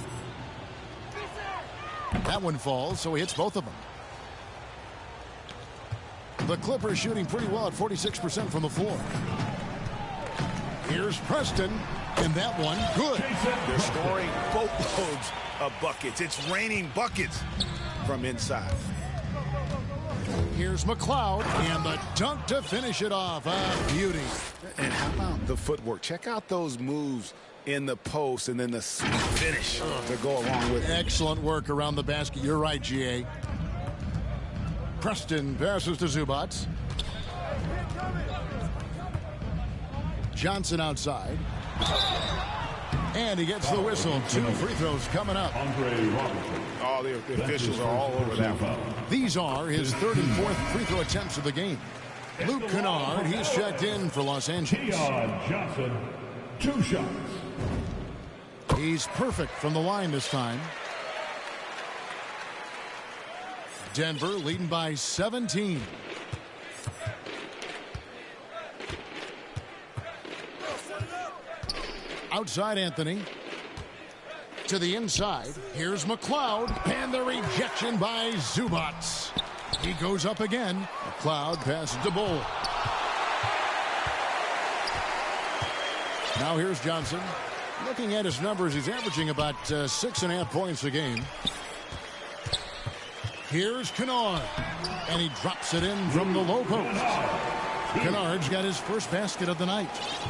That one falls, so he hits both of them. The Clippers shooting pretty well at 46% from the floor. Here's Preston, and that one good. They're scoring boatloads of buckets. It's raining buckets from inside. Here's McLeod, and the dunk to finish it off. A beauty. And how about the footwork? Check out those moves in the post and then the finish to go along with it. Excellent work around the basket. You're right, GA. Preston passes to Zubac. Johnson outside. And he gets the whistle. 2 free throws coming up. All the officials are all over that one. These are his 3rd and 4th free throw attempts of the game. Luke Kennard, he's checked in for Los Angeles. Johnson, 2 shots. He's perfect from the line this time. Denver leading by 17. Outside Anthony. To the inside. Here's McLeod. And the rejection by Zubac. He goes up again. McLeod passes to Bull. Now here's Johnson. Looking at his numbers, he's averaging about 6.5 points a game. Here's Kennard. And he drops it in from the low post. Kennard's got his first basket of the night.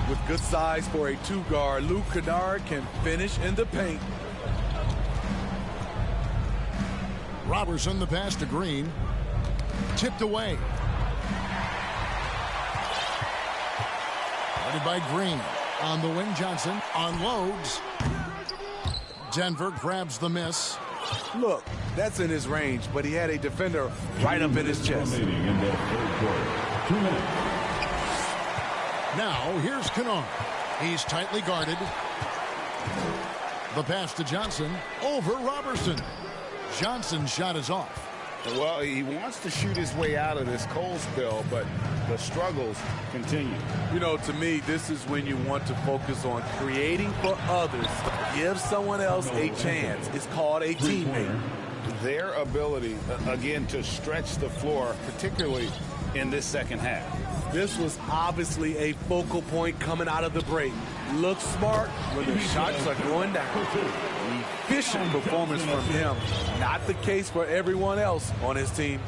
With good size for a 2-guard, Luke Kennard can finish in the paint. Robertson, the pass to Green. Tipped away. Guarded by Green. On the wing, Johnson unloads. Denver grabs the miss. Look, that's in his range, but he had a defender right up in his chest. Now, here's Kennard. He's tightly guarded. The pass to Johnson over Robertson. Johnson's shot is off. Well, he wants to shoot his way out of this cold spell, but the struggles continue. You know, to me, this is when you want to focus on creating for others. Give someone else a chance. It's called a teammate. Their ability, again, to stretch the floor, particularly in this second half. This was obviously a focal point coming out of the break. Looks smart when the shots are going down. Efficient performance from him. Not the case for everyone else on his team.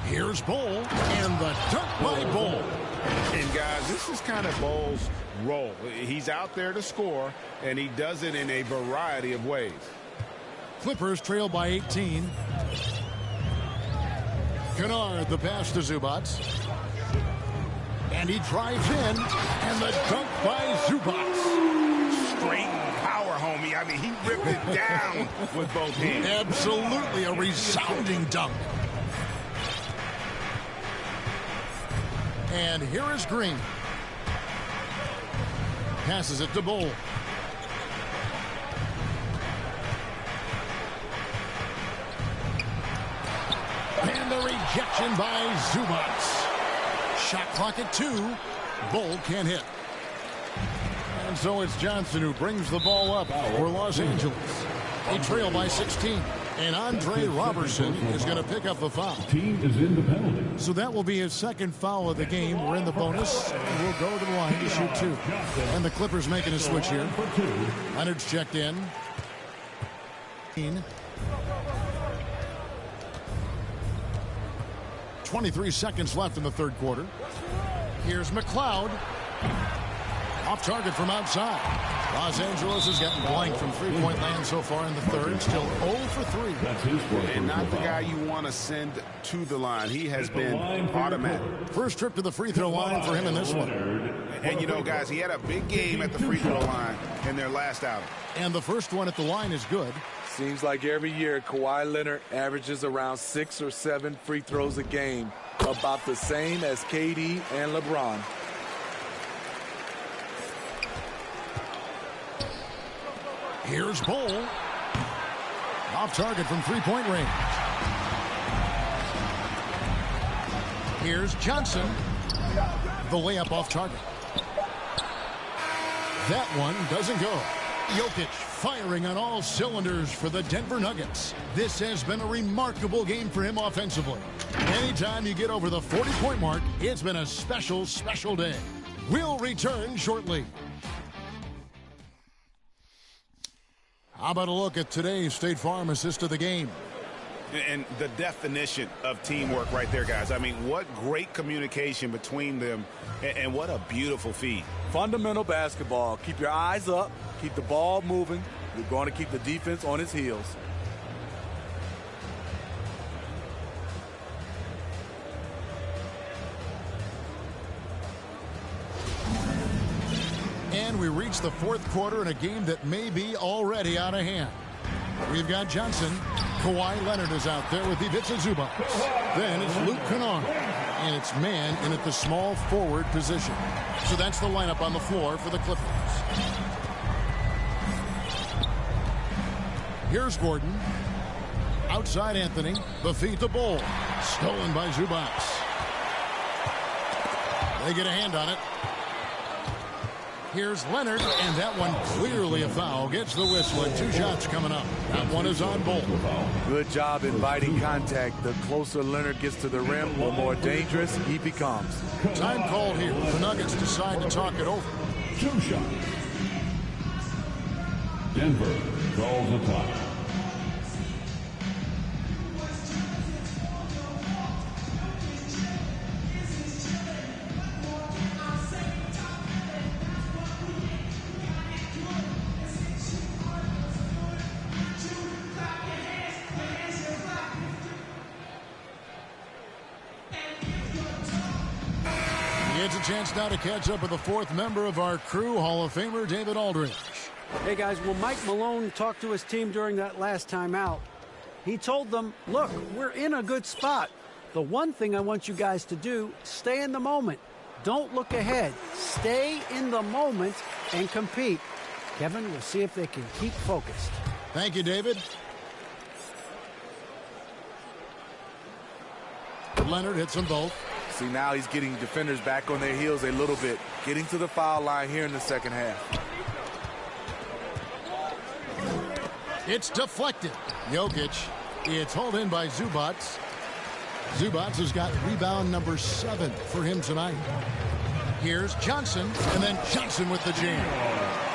Here's Bull, and the dunk by Bull. And guys, this is kind of Bull's role. He's out there to score, and he does it in a variety of ways. Clippers trail by 18. Kennard, the pass to Zubac. And he drives in, and the dunk by Zubac. Straight power, homie. I mean, he ripped it down with both hands. Absolutely a resounding dunk. And here is Green. Passes it to Bull. And the rejection by Zubac. Shot clock at 2. Bull can't hit. And so it's Johnson who brings the ball up for Los Angeles. They trail by 16. And Andre Robertson is going to pick up the foul. Team is in the penalty. So that will be his second foul of the game. We're in the bonus. And we'll go to the line to shoot 2. And the Clippers making a switch here. Leonard's checked in. 23 seconds left in the third quarter. Here's McLeod. Off target from outside. Los Angeles has gotten blank from three-point land so far in the third. Still 0 for 3. That's his and not the guy you want to send to the line. He has been automatic. First trip to the free throw line for him in this one. And, you know, guys, he had a big game at the free throw line in their last outing. And the first one at the line is good. Seems like every year Kawhi Leonard averages around 6 or 7 free throws a game, about the same as KD and LeBron. Here's Bull. Off target from three-point range. Here's Johnson. The layup off target. That one doesn't go. Jokic firing on all cylinders for the Denver Nuggets. This has been a remarkable game for him offensively. Anytime you get over the 40-point mark, it's been a special, special day. We'll return shortly. How about a look at today's State Farm assist of the game? And the definition of teamwork right there, guys. I mean, what great communication between them, and what a beautiful feed. Fundamental basketball. Keep your eyes up. Keep the ball moving. You're going to keep the defense on its heels. And we reach the fourth quarter in a game that may be already out of hand. We've got Johnson. Kawhi Leonard is out there with Ivica Zubac. Then it's Luke Kennard. And it's man in at the small forward position. So that's the lineup on the floor for the Clippers. Here's Gordon. Outside Anthony. The feed to Bull. Stolen by Zubac. They get a hand on it. Here's Leonard, and that one clearly a foul. Gets the whistle, and 2 shots coming up. That one is on Bull. Good job inviting contact. The closer Leonard gets to the rim, the more dangerous he becomes. Time called here. The Nuggets decide to talk it over. 2 shots. Denver calls the time. It's a chance now to catch up with the fourth member of our crew, Hall of Famer David Aldridge. Hey, guys, well, Mike Malone talked to his team during that last time out. He told them, look, we're in a good spot. The one thing I want you guys to do, stay in the moment. Don't look ahead. Stay in the moment and compete. Kevin, we'll see if they can keep focused. Thank you, David. Leonard hits them both. See, now he's getting defenders back on their heels a little bit. Getting to the foul line here in the second half. It's deflected. Jokic. It's hauled in by Zubac. Zubac has got rebound number 7 for him tonight. Here's Johnson, and then Johnson with the jam.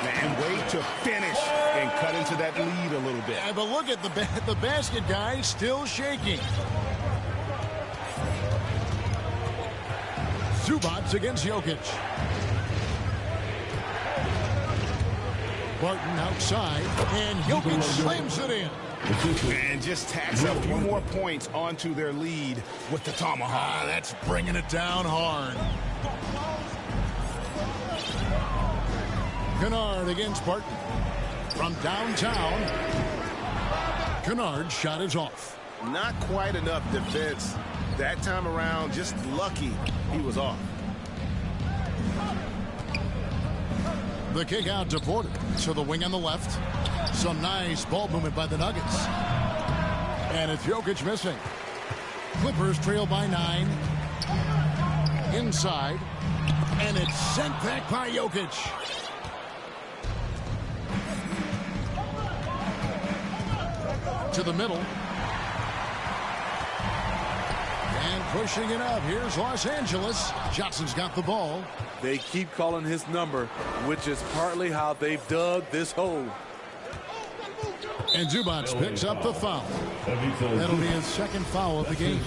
Man, way to finish and cut into that lead a little bit. Yeah, but look at the basket guy still shaking. Zubac against Jokic. Barton outside, and Jokic slams it in. And just tacks a few more points onto their lead with the tomahawk. That's bringing it down hard. Kennard against Barton. From downtown, Kennard's shot is off. Not quite enough defense. That time around, just lucky he was off. The kick out to Porter. So the wing on the left. Some nice ball movement by the Nuggets. And it's Jokic missing. Clippers trail by 9. Inside. And it's sent back by Jokic. to the middle. And pushing it up. Here's Los Angeles. Johnson's got the ball. They keep calling his number, which is partly how they've dug this hole. And Zubac picks up the foul. That'll be his second foul of the game.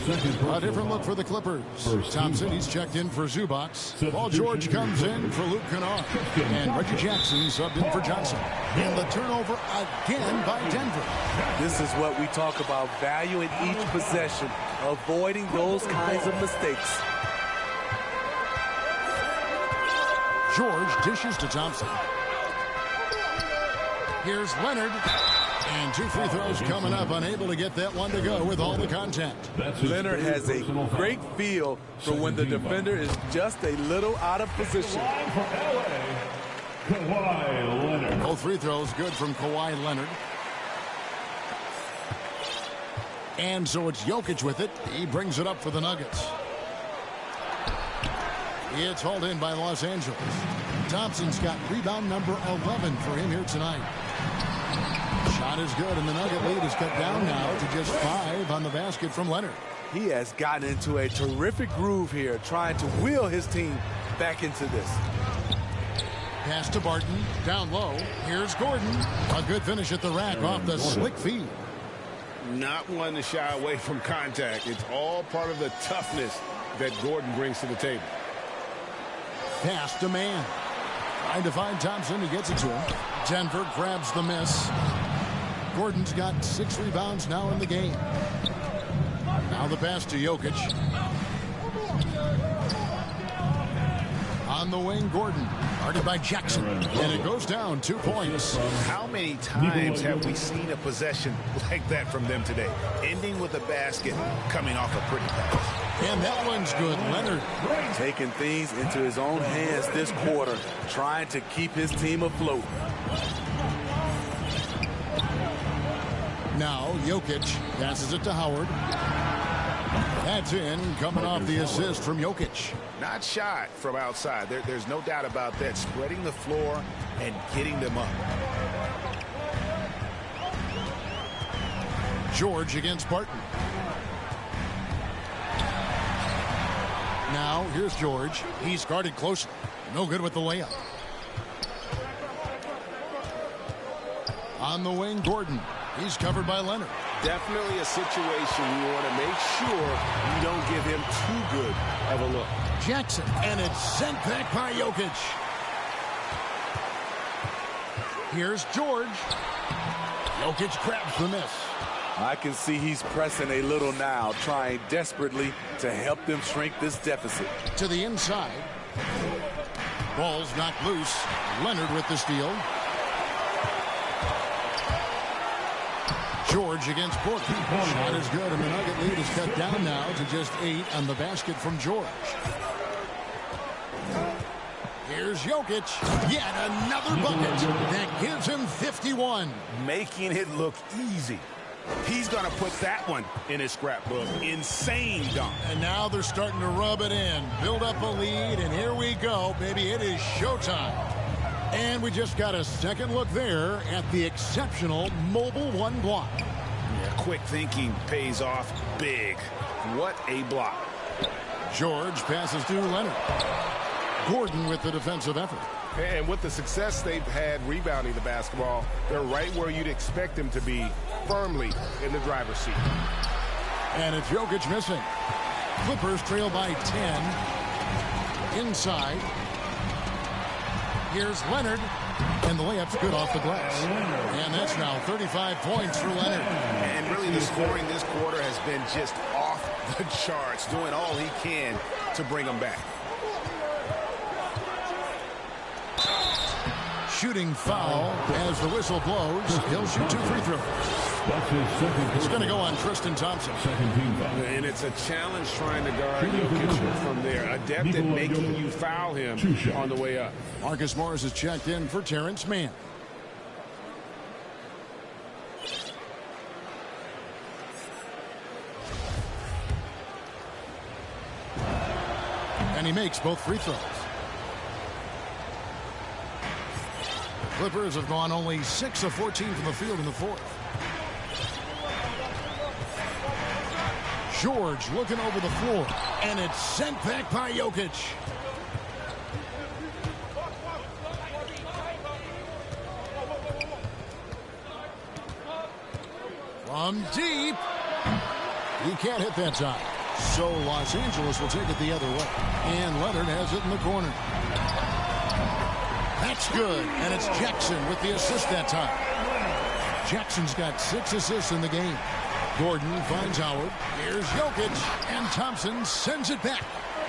A different look for the Clippers. Thompson, he's checked in for Zubac. Paul George comes in for Luke Kennard. And Reggie Jackson subbed in for Johnson. And the turnover again by Denver. This is what we talk about, value in each possession, avoiding those kinds of mistakes. George dishes to Thompson. Here's Leonard. And 2 free throws coming up, unable to get that one to go with all the contact. Leonard has a great feel for when the defender is just a little out of position. Kawhi Leonard. Both free throws good from Kawhi Leonard. And so it's Jokic with it. He brings it up for the Nuggets. It's hauled in by Los Angeles. Thompson's got rebound number 11 for him here tonight. Shot is good, and the Nugget lead is cut down now to just 5 on the basket from Leonard. He has gotten into a terrific groove here, trying to wheel his team back into this. Pass to Barton, down low. Here's Gordon. A good finish at the rack off the slick feed. Not one to shy away from contact. It's all part of the toughness that Gordon brings to the table. Pass to man. Trying to find Thompson. He gets it to him. Denver grabs the miss. Gordon's got 6 rebounds now in the game. Now the pass to Jokic. On the wing, Gordon. Guarded by Jackson. And it goes down 2 points. How many times have we seen a possession like that from them today? Ending with a basket, coming off a pretty pass. And that one's good. Leonard taking things into his own hands this quarter, trying to keep his team afloat. Now Jokic passes it to Howard. That's in, coming off the assist from Jokic. Not shot from outside. There's no doubt about that. Spreading the floor and getting them up. George against Barton. Now, here's George. He's guarded closely. No good with the layup. On the wing, Gordon. He's covered by Leonard. Definitely a situation you want to make sure you don't give him too good of a look. Jackson, and it's sent back by Jokic. Here's George. Jokic grabs the miss. I can see he's pressing a little now, trying desperately to help them shrink this deficit. To the inside. Ball's knocked loose. Leonard with the steal. George against Porter. Shot is good, and the Nugget lead is cut down now to just 8 on the basket from George. Here's Jokic. Yet another bucket that gives him 51. Making it look easy. He's going to put that one in his scrapbook. Insane dunk. And now they're starting to rub it in. Build up a lead, and here we go, baby. It is showtime. And we just got a second look there at the exceptional mobile 1 block. Yeah, quick thinking pays off big. What a block. George passes to Leonard. Gordon with the defensive effort. And with the success they've had rebounding the basketball, they're right where you'd expect them to be, firmly in the driver's seat. And it's Jokic missing. Clippers trail by 10. Inside. Here's Leonard. And the layup's good off the glass. And that's now 35 points for Leonard. And really the scoring this quarter has been just off the charts, doing all he can to bring them back. Shooting foul as the whistle blows. He'll shoot 2 free throws. It's going to go on Tristan Thompson. And it's a challenge trying to guard Jokic from there. Adept at making you foul him on the way up. Marcus Morris is checked in for Terrence Mann. And he makes both free throws. Clippers have gone only 6 of 14 from the field in the fourth. George looking over the floor. And it's sent back by Jokic. From deep. He can't hit that time. So Los Angeles will take it the other way. And Leonard has it in the corner. That's good. And it's Jackson with the assist that time. Jackson's got 6 assists in the game. Gordon finds Howard. Here's Jokic. And Thompson sends it back.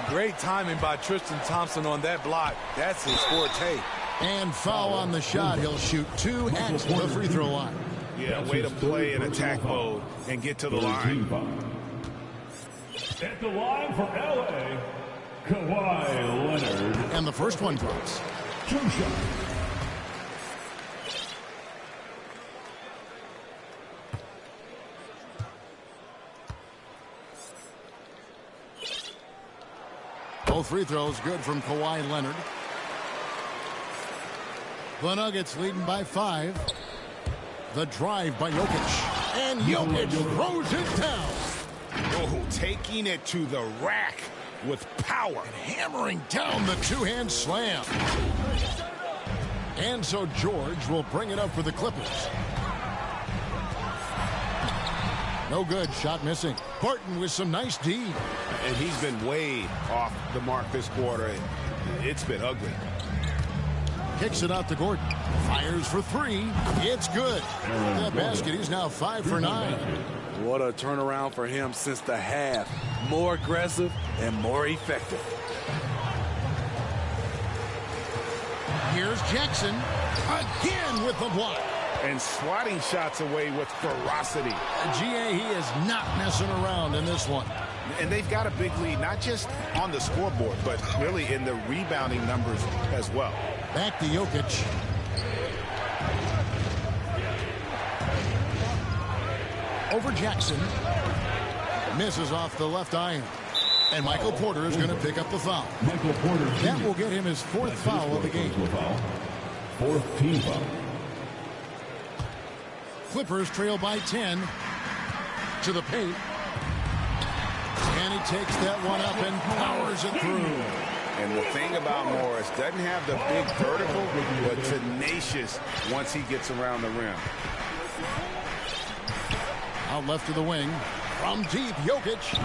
Great timing by Tristan Thompson on that block. That's his forte. And foul on the shot. He'll shoot 2 at the free throw line. Yeah, way to play in attack mode and get to the line. At the line for LA, Kawhi Leonard. And the first one drops. 2 shots. Both free throws good from Kawhi Leonard. The Nuggets leading by 5. The drive by Jokic. And Jokic throws it down. Oh, taking it to the rack with power. And hammering down the two-hand slam. And so George will bring it up for the Clippers. No good. Shot missing. Barton with some nice D. And he's been way off the mark this quarter. It's been ugly. Kicks it out to Gordon. Fires for 3. It's good. That basket, he's now 5 for 9. What a turnaround for him since the half. More aggressive and more effective. Here's Jackson. Again with the block. And swatting shots away with ferocity. GA, he is not messing around in this one. And they've got a big lead, not just on the scoreboard, but really in the rebounding numbers as well. Back to Jokic. Over Jackson. Misses off the left iron. And Michael Porter is going to pick up the foul. Michael Porter. That will get him his 4th foul of the game. 4th team foul. Clippers trail by 10. To the paint. And he takes that one up and powers it through. And the thing about Morris, doesn't have the big vertical, but tenacious once he gets around the rim. Out left to the wing. From deep, Jokic.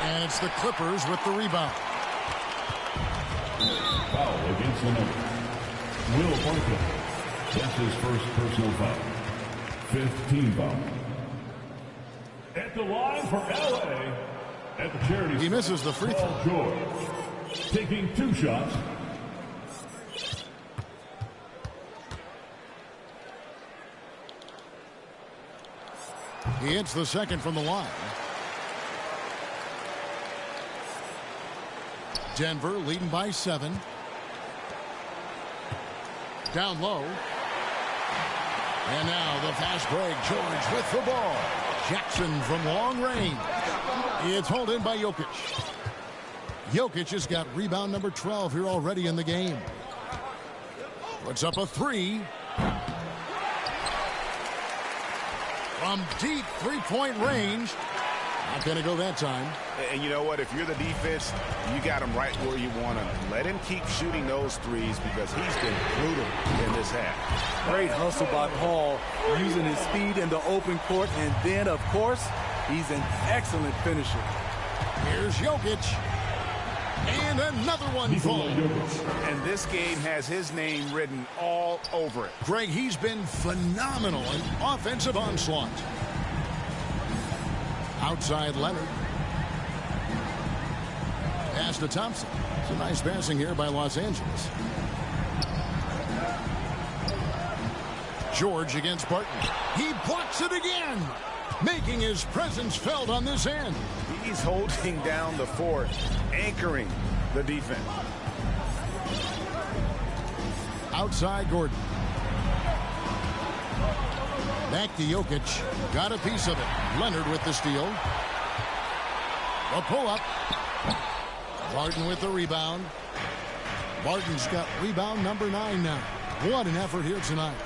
And it's the Clippers with the rebound. Foul against the Nuggets. Will Barton. That's his first personal foul. 5th team foul. At the line for LA. At the charity. He misses the free throw. George. Taking 2 shots. He hits the second from the line. Denver leading by 7. Down low. And now the fast break. George with the ball. Jackson from long range. It's hauled in by Jokic. Jokic has got rebound number 12 here already in the game. Puts up a 3. From deep 3-point range. Not going to go that time. And you know what? If you're the defense, you got him right where you want him. Let him keep shooting those threes because he's been brutal in this half. Great hustle by Paul, using his speed in the open court. And then, of course, he's an excellent finisher. Here's Jokic. And another one falls. And this game has his name written all over it. Greg, he's been phenomenal in offensive onslaught. Outside Leonard. Pass to Thompson. It's a nice passing here by Los Angeles. George against Barton. He blocks it again, making his presence felt on this end. He's holding down the fort, anchoring the defense. Outside Gordon. Back to Jokic. Got a piece of it. Leonard with the steal. A pull-up. Barton with the rebound. Barton's got rebound number 9 now. What an effort here tonight.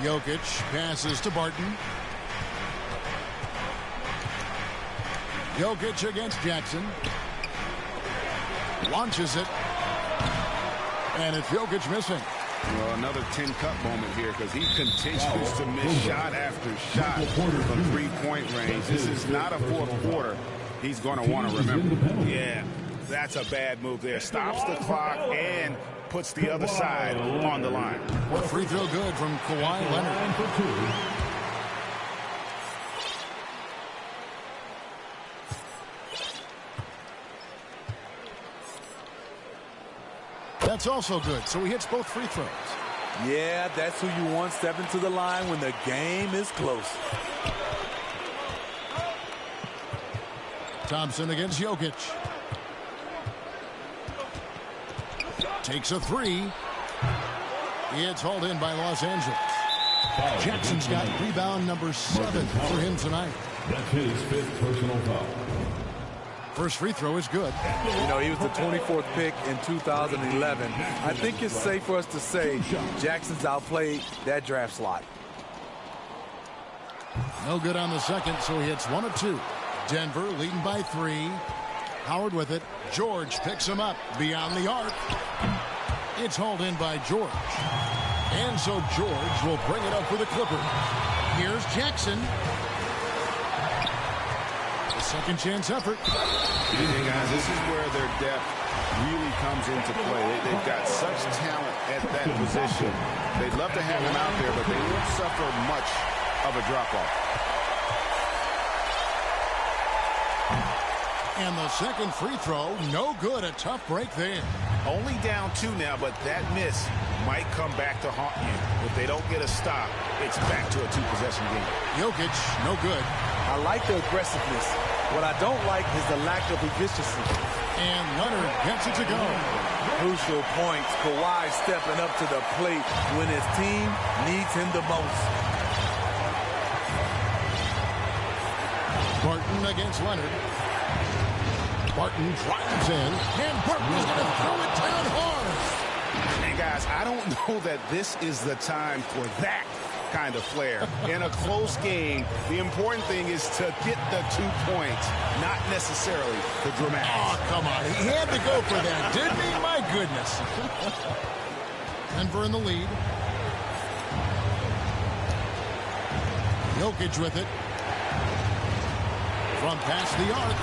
Jokic passes to Barton. Jokic against Jackson. Launches it. And it's Jokic missing. Well, another 10-cup moment here because he continues to miss shot after shot from three-point range. This is not a fourth quarter he's going to want to remember. Yeah, that's a bad move there. Stops the clock and puts the other side on the line. Free throw good from Kawhi Leonard. That's also good, so he hits both free throws. Yeah, that's who you want stepping to the line when the game is close. Thompson against Jokic. Takes a three. It's hauled in by Los Angeles. Jackson's got rebound number 7 for him tonight. That's his 5th personal foul. First free throw is good. You know, he was the 24th pick in 2011. I think it's safe for us to say Jackson's outplayed that draft slot. No good on the second, so he hits 1 of 2. Denver leading by 3. Howard with it. George picks him up beyond the arc. It's hauled in by George. And so George will bring it up for the Clippers. Here's Jackson. Second chance effort. Hey guys, this is where their depth really comes into play. They've got such talent at that position. They'd love to have him out there, but they won't suffer much of a drop-off. And the second free throw, no good. A tough break there. Only down 2 now, but that miss might come back to haunt you. If they don't get a stop, it's back to a 2-possession game. Jokic, no good. I like the aggressiveness. What I don't like is the lack of efficiency. And Leonard gets it to go. Crucial points. Kawhi stepping up to the plate when his team needs him the most. Barton against Leonard. Barton drives in, and Barton is going to throw it down hard. And guys, I don't know that this is the time for that kind of flair. In a close game, the important thing is to get the 2 points, not necessarily the dramatics. Oh, come on. He had to go for that, didn't he? My goodness. Denver in the lead. Jokic with it. From past the arc.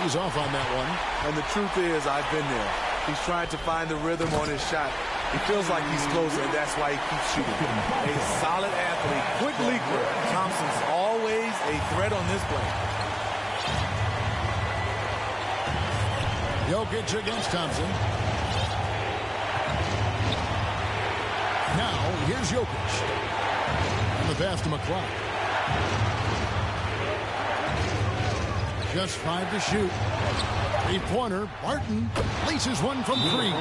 He's off on that one. And the truth is, I've been there. He's trying to find the rhythm on his shot. He feels like he's closer, and that's why he keeps shooting. A solid athlete, quick leaper. Thompson's always a threat on this play. Jokic against Thompson. Now, here's Jokic. And the pass to McCloud. Just 5 to shoot. 3-pointer. Barton laces one from 3.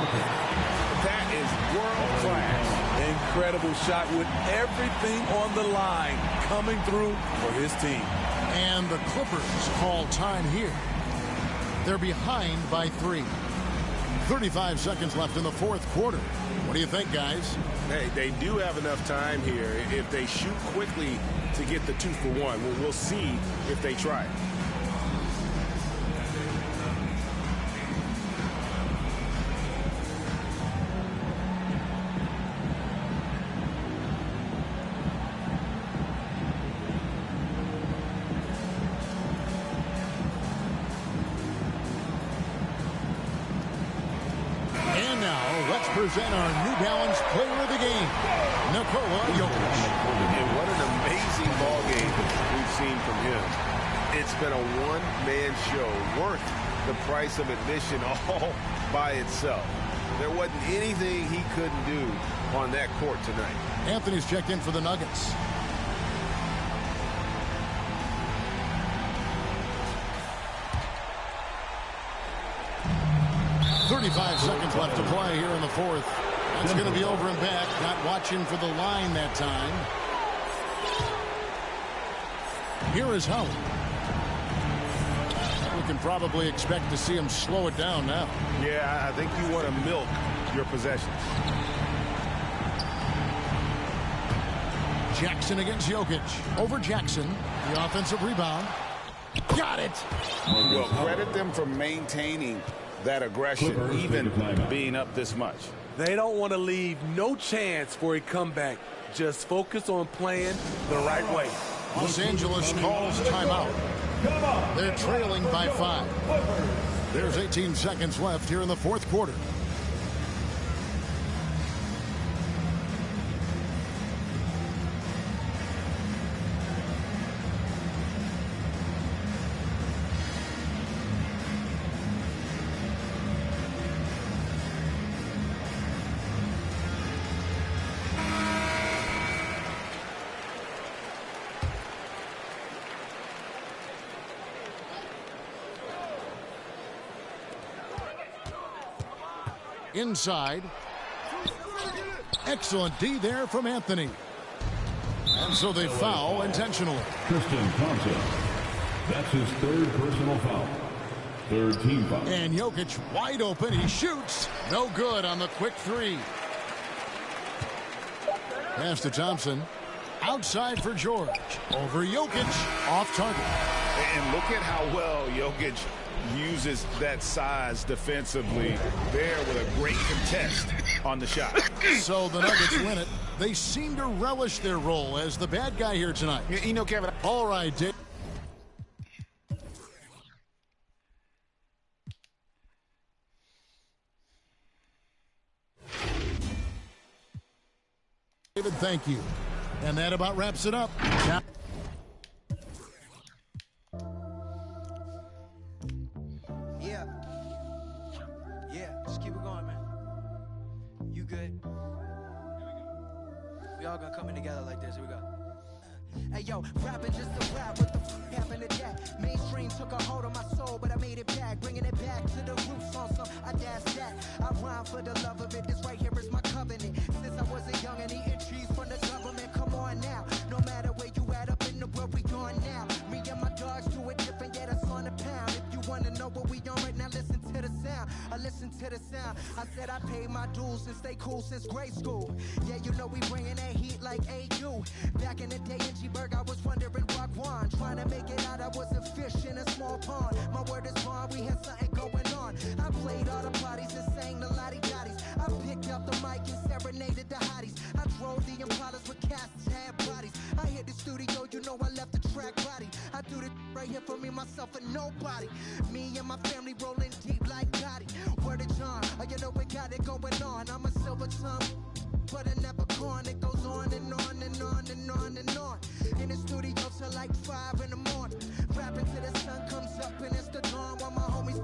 That is world class. Incredible shot with everything on the line coming through for his team. And the Clippers call time here. They're behind by 3. 35 seconds left in the fourth quarter. What do you think, guys? Hey, they do have enough time here if they shoot quickly to get the 2 for 1. We'll see if they try it. Present our New Balance player of the game, Nikola Jokic. And what an amazing ball game we've seen from him. It's been a one-man show worth the price of admission all by itself. There wasn't anything he couldn't do on that court tonight. Anthony's checked in for the Nuggets. .35 seconds left to play here in the fourth. That's going to be over and back. Not watching for the line that time. Here is Howard. We can probably expect to see him slow it down now. Yeah, I think you want to milk your possessions. Jackson against Jokic. Over Jackson. The offensive rebound. Got it. Well, credit them for maintaining that aggression, even being up this much. They don't want to leave no chance for a comeback. Just focus on playing the right way. Los Angeles calls timeout. They're trailing by 5. There's 18 seconds left here in the fourth quarter. Inside. Excellent D there from Anthony. And so they foul intentionally. Tristan Thompson. That's his third personal foul. Third team foul. And Jokic wide open. He shoots. No good on the quick three. Pass to Thompson. Outside for George. Over Jokic. Off target. And look at how well Jokic uses that size defensively there with a great contest on the shot. So the Nuggets win it. They seem to relish their role as the bad guy here tonight. You know, Kevin. All right, Dave. David, thank you. And that about wraps it up. Now just keep it going, man. You good? We all gonna come in together like this. Here we go. Hey yo, rapping just a rap. What the f happened to that? Mainstream took a hold on my soul, but I made it back, bringing it back to the roots on some. I dash that. I rhyme for the love of it. This right here is my covenant. Since I was a young and eating cheese from the government. Come on now. No matter where you at up in the world, we on now. Me and my dogs do it different, yeah, that's on the pound. If you wanna know what we on right now, listen to the sound. I listen to the sound. I said I paid my dues and stay cool since grade school. Yeah, you know we bringing that heat like AU. Back in the day in G-Burg, I was wondering Wagwan. Trying to make it out, I was a fish in a small pond. My word is bond, we had something going on. I played all the parties and sang the lottie-dotties. I picked up the mic and serenaded the hotties. I drove the Impalas with cats, had bodies. I hit the studio, you know I left the track body. I do this right here for me, myself, and nobody. Me and my family rolling deep like Gotti. Word of John, oh, you know we got it going on. I'm a silver tongue, but I never gone. It goes on and on and on and on and on. In the studio till like 5 in the morning. Rapping till the sun comes up and it's the dawn. While my homies,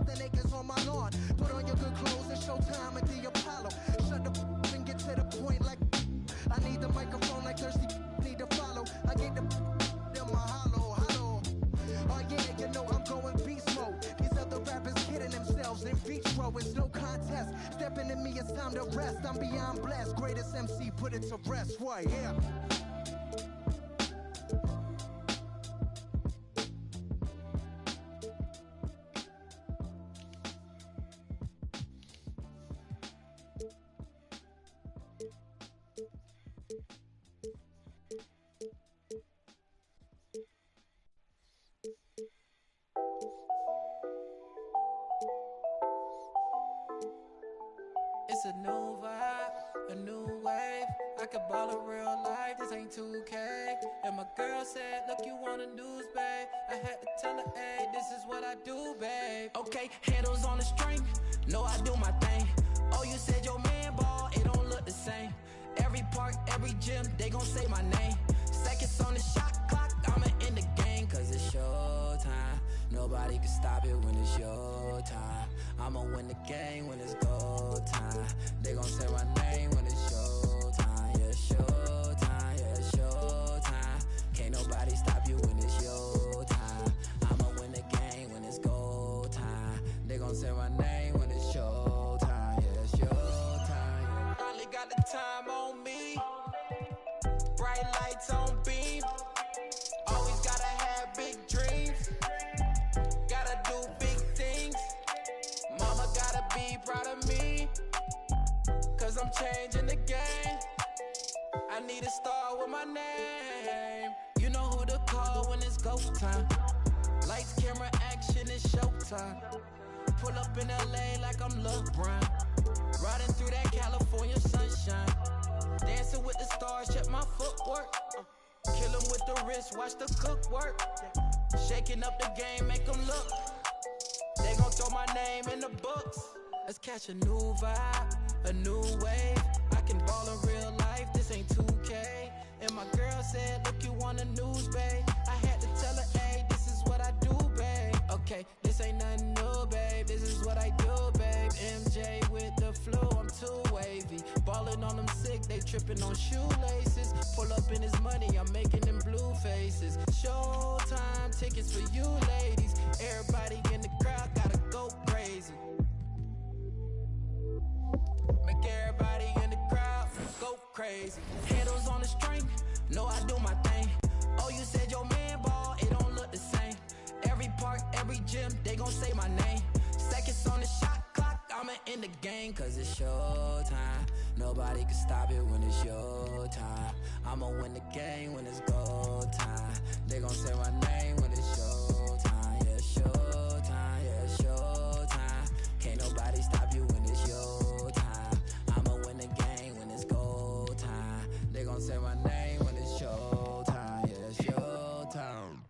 the niggas on my lawn. Put on your good clothes and show time at the Apollo. Shut the and get to the point like I need the microphone like thirsty need to follow. I get the in my hollow. Oh yeah, you know I'm going beast mode. These other rappers kidding themselves in vitro. It's no contest. Stepping to me, it's time to rest. I'm beyond blessed. Greatest MC, put it to rest. Why, yeah. It's a new vibe, a new wave. I could ball in real life, this ain't 2K. And my girl said, look, you wanna news, babe. I had to tell her, hey, this is what I do, babe. Okay, handles on the string, know I do my thing. Oh, you said your man ball, it don't look the same. Every park, every gym, they gon' say my name. Seconds on the shot clock, I'ma end the game. Cause it's showtime, nobody can stop it when it's your time. I'ma win the game when it's go time. They gon' say my name when it's showtime. Yeah, showtime, yeah, showtime. Can't nobody stop you when it's your time. I'ma win the game when it's go time. They gon' say my name when it's showtime. Yeah, showtime. Finally got the time on me. Bright lights on beam. Always gotta have big dreams. Gotta do big things. Mama gotta be proud of me, cause I'm changing the game. I need to start with my name. You know who to call when it's go time. Lights, camera, action, it's showtime. Pull up in LA like I'm LeBron. Riding through that California sunshine. Dancing with the stars, check my footwork. Kill 'em with the wrist, watch the cook work. Shaking up the game, make 'em look. They gon' throw my name in the books. Let's catch a new vibe, a new wave. I can ball in real life, this ain't 2K. And my girl said, look, you on the news, babe. I had to tell her, hey, this is what I do, babe. Okay, this ain't nothing new, babe. This is what I do, babe. MJ with the flu, I'm too wavy. Ballin' on them sick, they trippin' on shoelaces. Pull up in his money, I'm making them blue faces. Showtime tickets for you ladies. Everybody in the crowd gotta go crazy. Make everybody in the crowd go crazy. Handles on the string, know I do my thing. Oh, you said your man ball, it don't look the same. Every park, every gym, they gon' say my name. Seconds on the shot clock, I'ma in the game. Cause it's your time, nobody can stop it when it's your time. I'ma win the game when it's go time. They gon' say my name when it's your time. Yeah, it's your time, yeah, it's your time. Can't nobody stop you when it's your time. I'ma win the game when it's go time. They gon' say my name when it's your time. Yeah, it's your time.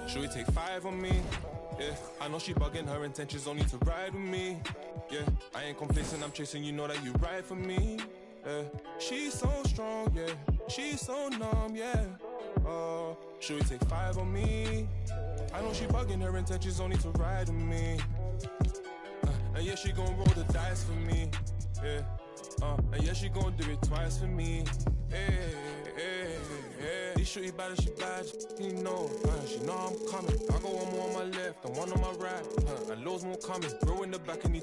Should we take 5 on me? Yeah, I know she bugging, her intentions only to ride with me. Yeah, I ain't complacent, I'm chasing, you know that you ride for me. Yeah, she's so strong, yeah, she's so numb, yeah. Should we take 5 on me? I know she bugging, her intentions only to ride with me. And yeah, she gon' roll the dice for me. Yeah, and yeah, she gon' do it twice for me. Hey, hey, hey. This shorty bad as she bad, she know. She know I'm coming. I go one more on my left and one on my right. And loads more coming. Bro in the back and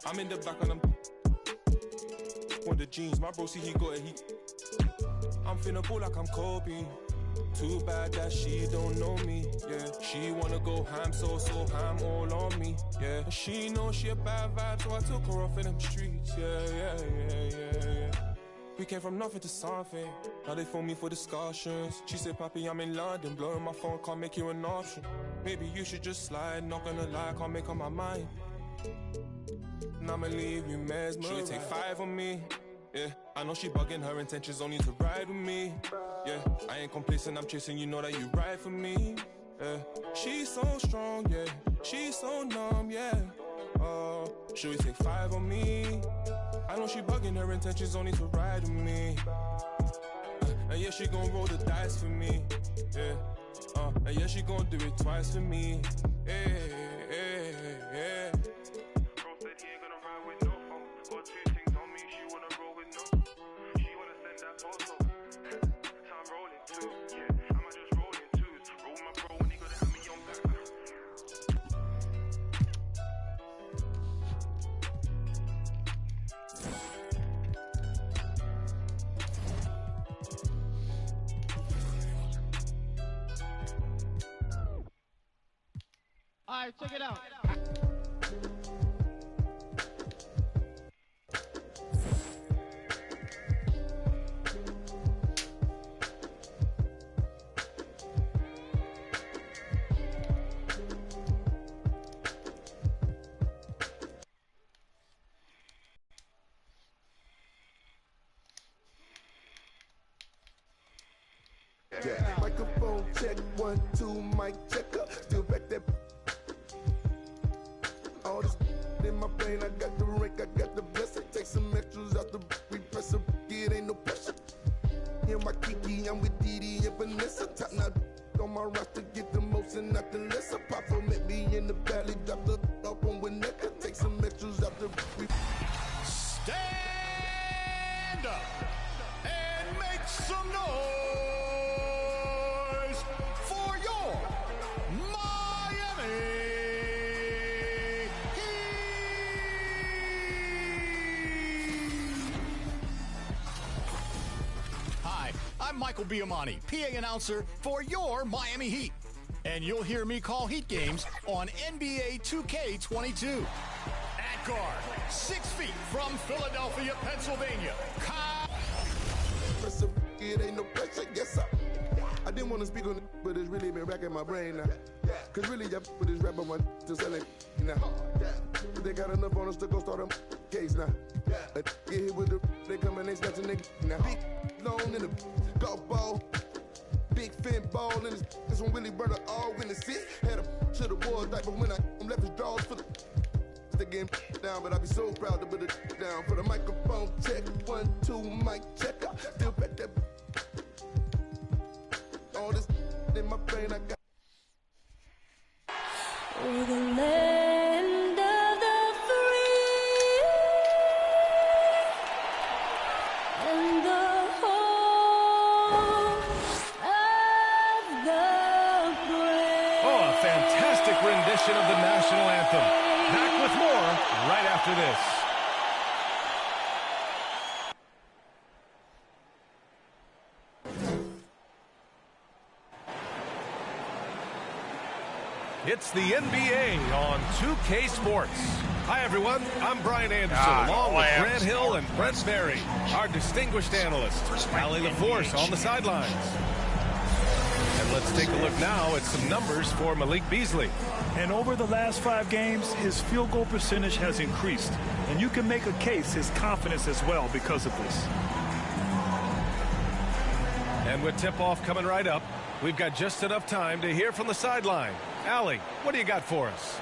I'm in the back and I'm on the jeans. My bro see he got it. I'm finna ball like I'm Kobe. Too bad that she don't know me, yeah. She wanna go ham, so ham all on me, yeah. She know she a bad vibe, so I took her off in them streets, yeah. We came from nothing to something, now they phone me for discussions. She said, Papi, I'm in London, blowing my phone, can't make you an option. Maybe you should just slide, not gonna lie, can't make up my mind. And I'ma leave you mesmerized. Should we take 5 on me? Yeah, I know she bugging, her intentions only to ride with me. Yeah, I ain't complacent, I'm chasing, you know that you ride for me. Yeah, she's so strong, yeah, she's so numb, yeah. Should we take 5 on me? I know she bugging, her intentions only to ride with me. And yeah, she gon' roll the dice for me. Yeah, and yeah, she gon' do it twice for me. Yeah. All right, check it out. Yeah, microphone check, 1, 2, mic checker. Still back that. All this in my brain, I got the rank, I got the blessing. Take some extras out the repress a it ain't no pressure. In my Kiki, I'm with Didi and Vanessa. Top now on my roster, get the most and not the lesser. Papa met me in the valley, drop the up on Winnetka. Take some extras out the Stand up and make some noise for your Miami Heat. Hi, I'm Michael Biamani, PA announcer for your Miami Heat. And you'll hear me call Heat games on NBA2K22. At guard, 6 feet from Philadelphia, Pennsylvania, It ain't no pressure, yes sir. I didn't want to speak on it, but it's really been racking my brain now. Cause really, I put this rap on my to sell it now. They got enough on us to go start a case now. Get hit with the, they come and they snatch a nigga now. Big long in the golf ball, big fin ball in this one really burn all in the seat. Had a to the wall type, but when I left his drawers for the getting down, but I be so proud to put it down for the microphone check. 1, 2, mic check. I still bet that all this in my brain I got. For the land of the free and the home of the brave. Oh, a fantastic rendition of the national anthem. Back with more right after this. It's the NBA on 2K Sports. Hi, everyone. I'm Brian Anderson, along with Grant Hill and Brent Berry, our distinguished analysts. Allie LaForce on the sidelines. And let's take a look now at some numbers for Malik Beasley. And over the last 5 games, his field goal percentage has increased. And you can make a case his confidence as well because of this. And with tip-off coming right up, we've got just enough time to hear from the sideline. Allie, what do you got for us?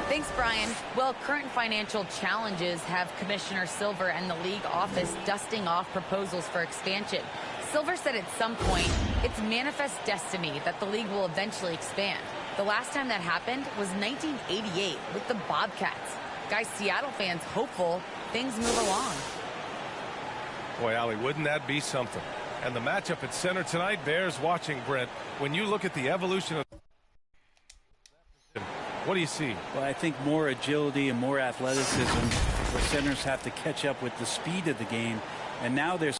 Thanks, Brian. Well, current financial challenges have Commissioner Silver and the league office dusting off proposals for expansion. Silver said at some point, it's manifest destiny that the league will eventually expand. The last time that happened was 1988 with the Bobcats. Guys, Seattle fans hopeful things move along. Boy, Allie, wouldn't that be something? And the matchup at center tonight bears watching, Brent. When you look at the evolution of... What do you see? Well, I think more agility and more athleticism where centers have to catch up with the speed of the game. And now there's